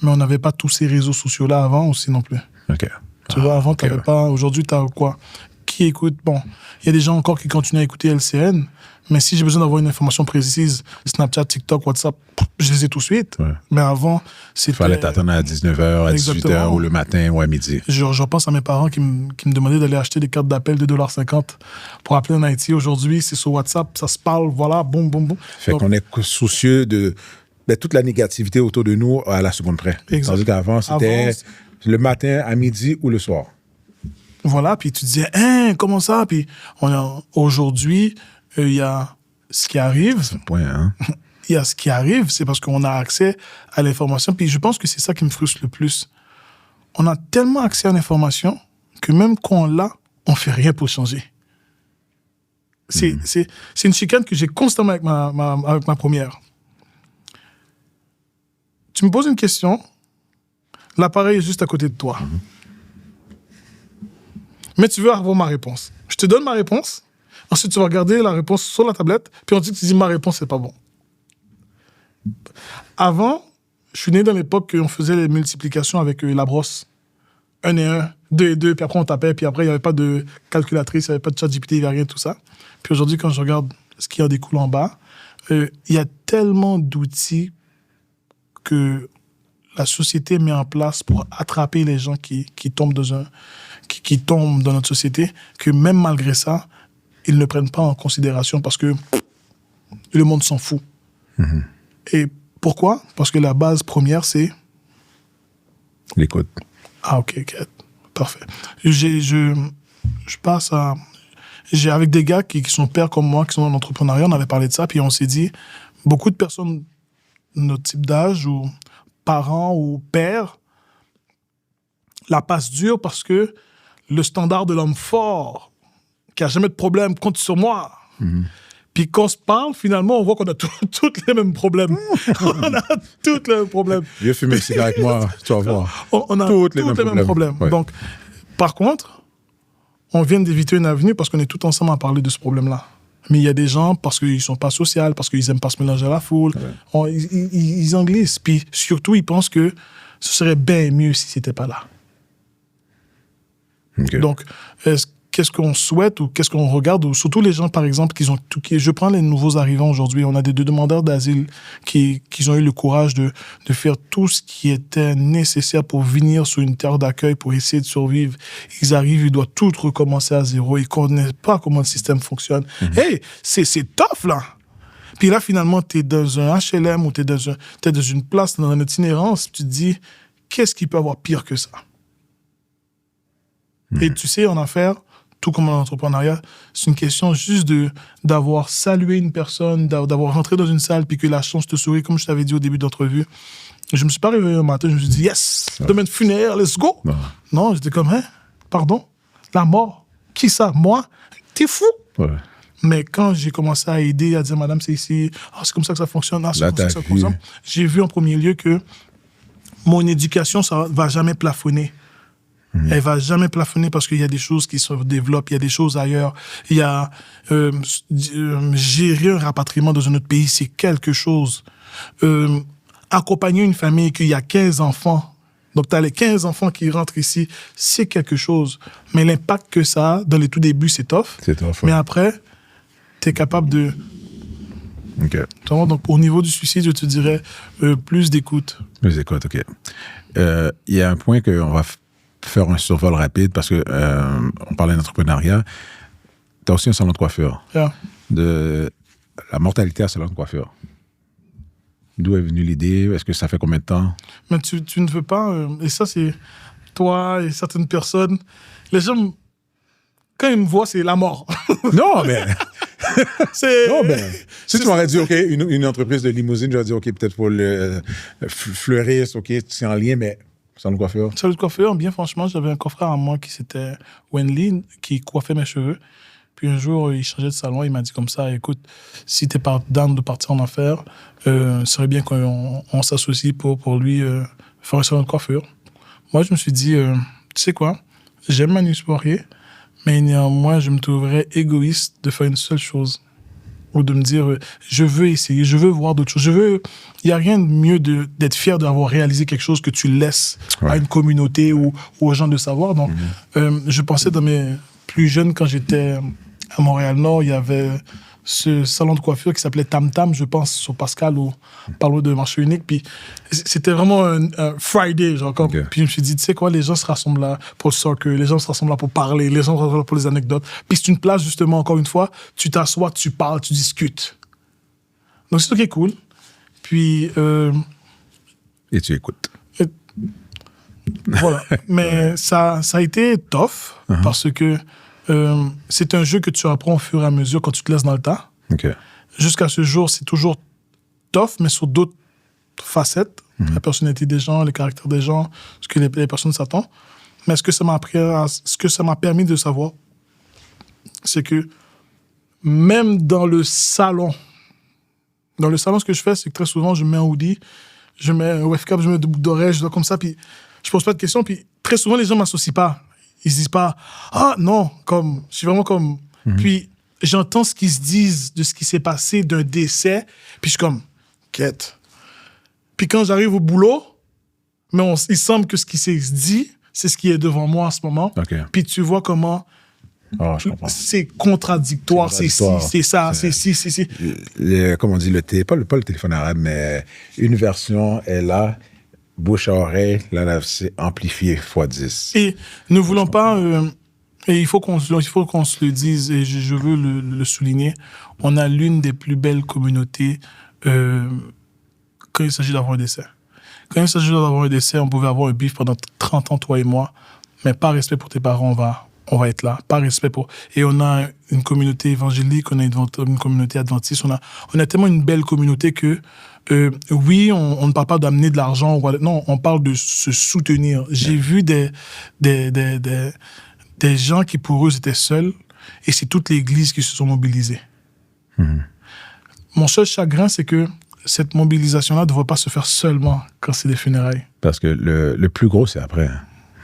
mais on n'avait pas tous ces réseaux sociaux-là avant aussi non plus. OK. Tu vois, avant, tu n'avais pas... Aujourd'hui, tu as quoi? Qui écoute? Bon, il y a des gens encore qui continuent à écouter LCN, mais si j'ai besoin d'avoir une information précise, Snapchat, TikTok, WhatsApp, je les ai tout de suite. Ouais. Mais avant, c'était... Il fallait t'attendre à 19h, à 18h, ou le matin, ou à midi. Je pense à mes parents qui me demandaient d'aller acheter des cartes d'appel de 2,50$ pour appeler en Haïti. Aujourd'hui, c'est sur WhatsApp, ça se parle, voilà, boum, boum, boum. Fait qu'on est soucieux de toute la négativité autour de nous à la seconde près. Tandis qu'avant, c'était le matin, à midi ou le soir. Voilà, puis tu disais, hein, comment ça? Puis aujourd'hui, il y a ce qui arrive. C'est un point, hein? Il y a ce qui arrive, c'est parce qu'on a accès à l'information. Puis je pense que c'est ça qui me frustre le plus. On a tellement accès à l'information que même quand on l'a, on fait rien pour changer. C'est une chicane que j'ai constamment avec ma première. Tu me poses une question, l'appareil est juste à côté de toi. Mais tu veux avoir ma réponse. Je te donne ma réponse, ensuite tu vas regarder la réponse sur la tablette, puis ensuite tu dis ma réponse, c'est pas bon. Avant, je suis né dans l'époque où on faisait les multiplications avec la brosse. 1 et 1, 2 et 2, puis après on tapait, puis après il n'y avait pas de calculatrice, il n'y avait pas de ChatGPT, il n'y avait rien de tout ça. Puis aujourd'hui, quand je regarde ce qui en découle en bas, il y a tellement d'outils que la société met en place pour attraper les gens qui tombent qui tombent dans notre société, que même malgré ça, ils ne prennent pas en considération parce que le monde s'en fout. Et pourquoi? Parce que la base première, c'est... L'écoute. Ah, ok, parfait. Je passe à... Avec des gars qui sont pères comme moi, qui sont dans l'entrepreneuriat, on avait parlé de ça, puis on s'est dit, beaucoup de personnes de notre type d'âge, ou parents ou pères, la passent dure parce que le standard de l'homme fort, qui n'a jamais de problème, compte sur moi. Puis quand on se parle, finalement, on voit qu'on a tous les mêmes problèmes. On a tous les mêmes problèmes. Viens fumer le cigare avec moi, tu vas voir. On a tous les mêmes problèmes. Ouais. Donc, par contre, on vient d'éviter une avenue parce qu'on est tous ensemble à parler de ce problème-là. Mais il y a des gens, parce qu'ils ne sont pas sociaux, parce qu'ils n'aiment pas se mélanger à la foule, ils en glissent. Puis surtout, ils pensent que ce serait bien mieux si ce n'était pas là. Okay. Donc, qu'est-ce qu'on souhaite ou qu'est-ce qu'on regarde, ou surtout les gens, par exemple, je prends les nouveaux arrivants aujourd'hui, on a des demandeurs d'asile qui ont eu le courage de faire tout ce qui était nécessaire pour venir sur une terre d'accueil, pour essayer de survivre. Ils arrivent, ils doivent tout recommencer à zéro, ils ne connaissent pas comment le système fonctionne. Hey, c'est tough, là! Puis là, finalement, tu es dans un HLM ou tu es dans une place, dans une itinérance, tu te dis, qu'est-ce qui peut avoir pire que ça? Et tu sais, en affaires, tout comme en entrepreneuriat, c'est une question juste d'avoir salué une personne, d'avoir rentré dans une salle, puis que la chance te sourit, comme je t'avais dit au début d'entrevue. Je me suis pas réveillé un matin, je me suis dit, yes, domaine funéraire, let's go. Non, j'étais comme, hein, pardon, la mort, qui ça, moi? T'es fou. Ouais. Mais quand j'ai commencé à aider, à dire, madame, c'est ici, c'est comme ça que ça fonctionne, c'est comme ça que ça fonctionne, j'ai vu en premier lieu que mon éducation, ça va jamais plafonner. Elle va jamais plafonner parce qu'il y a des choses qui se développent, il y a des choses ailleurs. Il y a gérer un rapatriement dans un autre pays, c'est quelque chose. Accompagner une famille qu'il y a 15 enfants, donc tu as les 15 enfants qui rentrent ici, c'est quelque chose. Mais l'impact que ça a, dans les tout débuts, c'est tough. C'est tough, ouais. Mais après, tu es capable de... OK. Donc, au niveau du suicide, je te dirais plus d'écoute. Plus d'écoute, OK. Il y a un point qu'on va faire un survol rapide parce que on parlait d'entrepreneuriat. Tu as aussi un salon de coiffure. Yeah. De la mortalité à salon de coiffure. D'où est venue l'idée? Est-ce que ça fait combien de temps? Mais tu ne veux pas... et ça, c'est toi et certaines personnes. Les gens, quand ils me voient, c'est la mort. Non, mais... Non, mais... Si tu m'aurais dit, OK, une entreprise de limousine, j'aurais dit, OK, peut-être pour le fleuriste, OK, c'est en lien, mais... Salon de coiffure. Salon de coiffure, bien franchement, j'avais un confrère à moi qui c'était Wenli, qui coiffait mes cheveux. Puis un jour, il changeait de salon, il m'a dit comme ça, écoute, si t'es down de partir en affaires, ce serait bien qu'on s'associe pour lui faire un salon de coiffure. Moi, je me suis dit, tu sais quoi, j'aime Manu Poirier, mais néanmoins, je me trouverais égoïste de faire une seule chose. Ou de me dire, je veux essayer, je veux voir d'autres choses. Il n'y a rien de mieux d'être fier d'avoir réalisé quelque chose que tu laisses à une communauté ou aux gens de savoir. Donc, je pensais dans mes plus jeunes, quand j'étais à Montréal-Nord, il y avait ce salon de coiffure qui s'appelait Tam Tam, je pense, sur Pascal, ou parlons de marché unique. Puis c'était vraiment un Friday. Genre, puis je me suis dit, tu sais quoi, les gens se rassemblent là pour le soccer, les gens se rassemblent là pour parler, les gens se rassemblent là pour les anecdotes. Puis c'est une place, justement, encore une fois, tu t'assois, tu parles, tu discutes. Donc c'est ça qui est cool. Puis... Et tu écoutes. Voilà. Mais ça a été tough parce que c'est un jeu que tu apprends au fur et à mesure quand tu te laisses dans le temps. Jusqu'à ce jour, c'est toujours tough, mais sur d'autres facettes. La personnalité des gens, le caractère des gens, ce que les personnes s'attendent. Mais ce que ça m'a permis de savoir, c'est que même dans le salon, ce que je fais, c'est que très souvent, je mets un hoodie, je mets un webcam, je mets des boucles d'oreilles, je dois comme ça, puis je pose pas de questions, puis très souvent, les gens m'associent pas. Ils se disent pas, ah non, comme, je suis vraiment comme. Puis j'entends ce qu'ils se disent de ce qui s'est passé d'un décès, puis je suis comme, quête. Puis quand j'arrive au boulot, mais il semble que ce qui s'est dit, c'est ce qui est devant moi en ce moment. Puis tu vois comment c'est contradictoire, c'est ci, c'est ça, c'est ci, c'est ci. Comme on dit, pas le téléphone arabe, mais une version est là. Bouche à oreille, là, c'est amplifié x10. Et ne voulons pas... et il faut qu'on se le dise, et je veux le souligner, on a l'une des plus belles communautés quand il s'agit d'avoir un décès. Quand il s'agit d'avoir un décès, on pouvait avoir un bif pendant 30 ans, toi et moi, mais par respect pour tes parents, on va être là. Par respect pour... Et on a une communauté évangélique, on a une communauté adventiste, on a tellement une belle communauté que... oui, on ne parle pas d'amener de l'argent. Non, on parle de se soutenir. J'ai vu des gens qui, pour eux, étaient seuls, et c'est toute l'Église qui se sont mobilisés. Mon seul chagrin, c'est que cette mobilisation-là ne devrait pas se faire seulement quand c'est des funérailles. Parce que le plus gros, c'est après.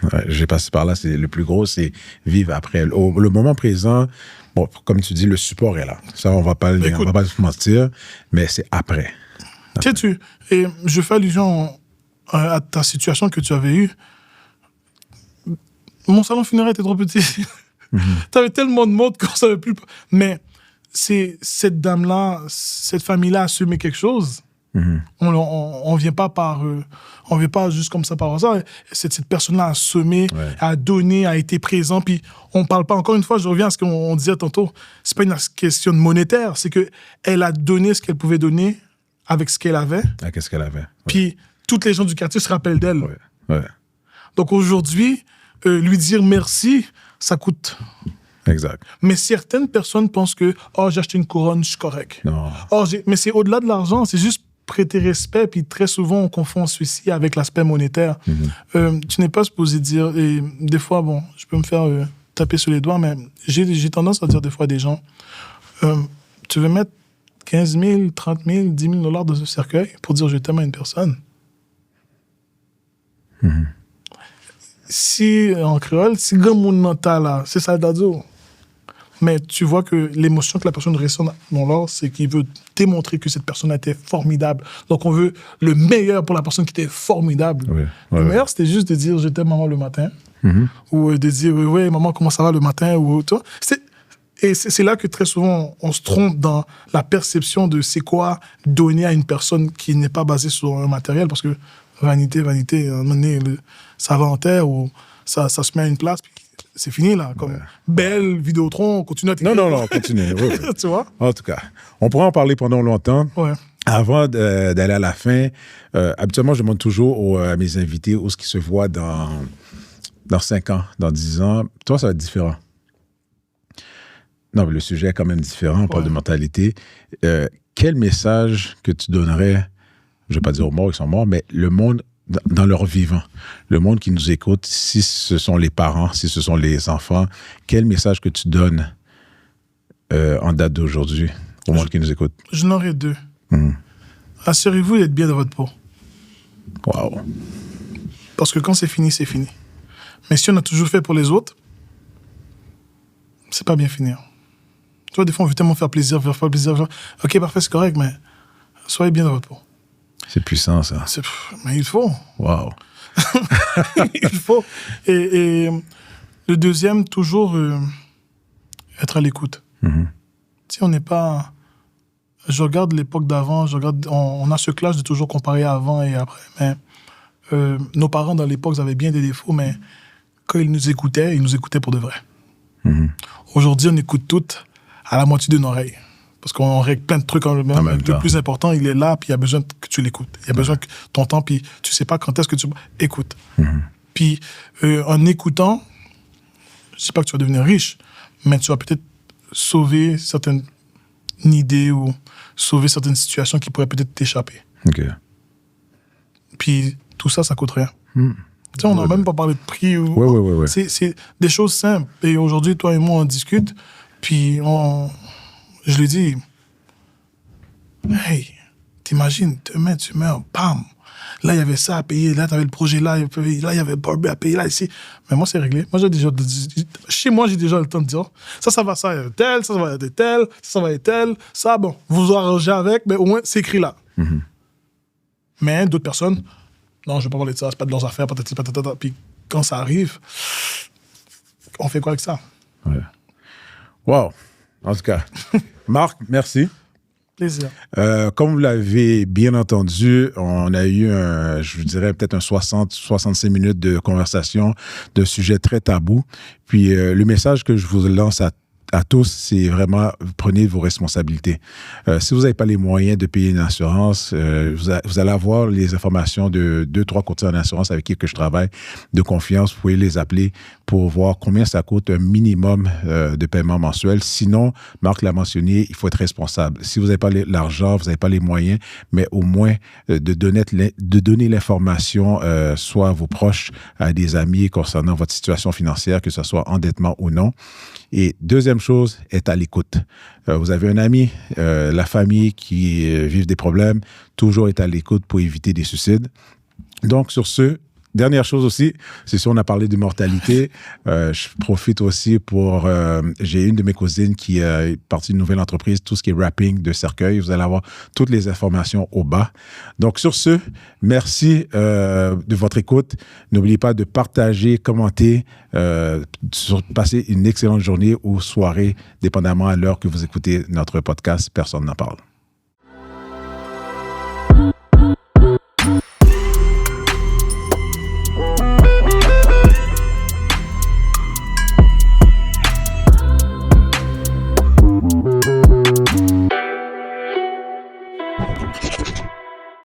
Ouais, j'ai passé par là, le plus gros, c'est vivre après. Le moment présent, bon, comme tu dis, le support est là. Ça, on va pas se mentir, mais c'est après. Et je fais allusion à ta situation que tu avais eue. Mon salon funéraire était trop petit. Tu avais tellement de monde qu'on ne savait plus. Mais cette dame-là, cette famille-là a assumé quelque chose. On vient pas juste comme ça par hasard. Cette personne-là a semé, a donné, a été présent. Puis on parle pas, encore une fois, je reviens à ce qu'on disait tantôt, c'est pas une question monétaire, c'est qu'elle a donné ce qu'elle pouvait donner avec ce qu'elle avait. Avec ce qu'elle avait. Puis toutes les gens du quartier se rappellent d'elle. Ouais. Donc aujourd'hui, lui dire merci, ça coûte. Exact. Mais certaines personnes pensent que j'ai acheté une couronne, je suis correct. Non. Mais c'est au-delà de l'argent, c'est juste prêter respect, puis très souvent on confond celui-ci avec l'aspect monétaire. Tu n'es pas supposé dire, et des fois, bon, je peux me faire taper sur les doigts, mais j'ai tendance à dire des fois à des gens, tu veux mettre 15 000, 30 000, 10 000 $ dans un cercueil pour dire je t'aime à une personne. Si, en créole, si grand monde mental là, c'est ça d'adio. Mais tu vois que l'émotion que la personne ressent dans l'or, c'est qu'il veut démontrer que cette personne était formidable. Donc on veut le meilleur pour la personne qui était formidable. Le meilleur, c'était juste de dire je t'aime maman le matin. Ou de dire ouais maman comment ça va le matin. Ou toi. Et c'est là que très souvent on se trompe dans la perception de c'est quoi donner à une personne qui n'est pas basée sur un matériel, parce que vanité, à un moment donné, ça va en terre ou ça se met à une place, puis c'est fini là. Comme Belle, Vidéotron, on continue à t'écrire. Non, continue. Tu vois? En tout cas, on pourra en parler pendant longtemps. Avant d'aller à la fin, habituellement, je demande toujours à mes invités où ce qui se voit dans 5 ans, dans 10 ans. Toi, ça va être différent. Non, mais le sujet est quand même différent. On parle de mentalité. Quel message que tu donnerais, je ne vais pas dire aux morts, ils sont morts, mais le monde dans leur vivant, le monde qui nous écoute, si ce sont les parents, si ce sont les enfants, quel message que tu donnes en date d'aujourd'hui au monde qui nous écoute? J'en aurais 2. Assurez-vous d'être bien dans votre peau. Wow. Parce que quand c'est fini, c'est fini. Mais si on a toujours fait pour les autres, c'est pas bien finir. Tu vois, des fois, on veut tellement faire plaisir. Ok, parfait, c'est correct, mais soyez bien dans votre peau. C'est puissant, ça. Mais il faut. Wow. Il faut. Et le deuxième, toujours être à l'écoute. Si on n'est pas... Je regarde l'époque d'avant, on a ce clash de toujours comparer avant et après. Mais nos parents, dans l'époque, ils avaient bien des défauts, mais quand ils nous écoutaient pour de vrai. Aujourd'hui, on écoute tout à la moitié d'une oreille. Parce qu'on règle plein de trucs en même temps. Le plus important, il est là, puis il y a besoin que tu l'écoutes. Il y a besoin que ton temps, puis tu sais pas quand est-ce que tu... Écoute. Puis en écoutant, je dis pas que tu vas devenir riche, mais tu vas peut-être sauver certaines idées ou sauver certaines situations qui pourraient peut-être t'échapper. OK. Puis tout ça, ça coûte rien. Tu sais, on n'a même pas parlé de prix. Ouais. C'est des choses simples. Et aujourd'hui, toi et moi, on discute, puis je lui dis, hey, t'imagines, demain, tu meurs, bam. Là, il y avait ça à payer, là, t'avais le projet là, il y avait Barbie à payer, là, ici. Mais moi, c'est réglé. Moi, chez moi, j'ai déjà le temps de dire, ça va, ça va être tel, ça va être tel, ça va être tel, ça, bon, vous arrangez avec, mais au moins, c'est écrit là. Mais d'autres personnes, non, je vais pas parler de ça, c'est pas de leurs affaires, patati. Puis quand ça arrive, on fait quoi avec ça? Ouais. Wow. En tout cas, Marc, merci. Plaisir. Comme vous l'avez bien entendu, on a eu, je dirais, peut-être 65 minutes de conversation de sujets très tabous. Puis le message que je vous lance à tous, c'est vraiment, prenez vos responsabilités. Si vous n'avez pas les moyens de payer une assurance, vous allez avoir les informations de 2-3 courtiers en assurance avec qui que je travaille, de confiance. Vous pouvez les appeler pour voir combien ça coûte un minimum de paiement mensuel. Sinon, Marc l'a mentionné, il faut être responsable. Si vous n'avez pas l'argent, vous n'avez pas les moyens, mais au moins de donner l'information, soit à vos proches, à des amis concernant votre situation financière, que ce soit endettement ou non. Et deuxième chose, être à l'écoute. Vous avez un ami, la famille qui vivent des problèmes, toujours être à l'écoute pour éviter des suicides. Donc, sur ce, dernière chose aussi, c'est si on a parlé de mortalité, je profite aussi pour... j'ai une de mes cousines qui est partie d'une nouvelle entreprise, tout ce qui est wrapping de cercueil. Vous allez avoir toutes les informations au bas. Donc, sur ce, merci de votre écoute. N'oubliez pas de partager, commenter, passer une excellente journée ou soirée, dépendamment à l'heure que vous écoutez notre podcast. Personne n'en parle.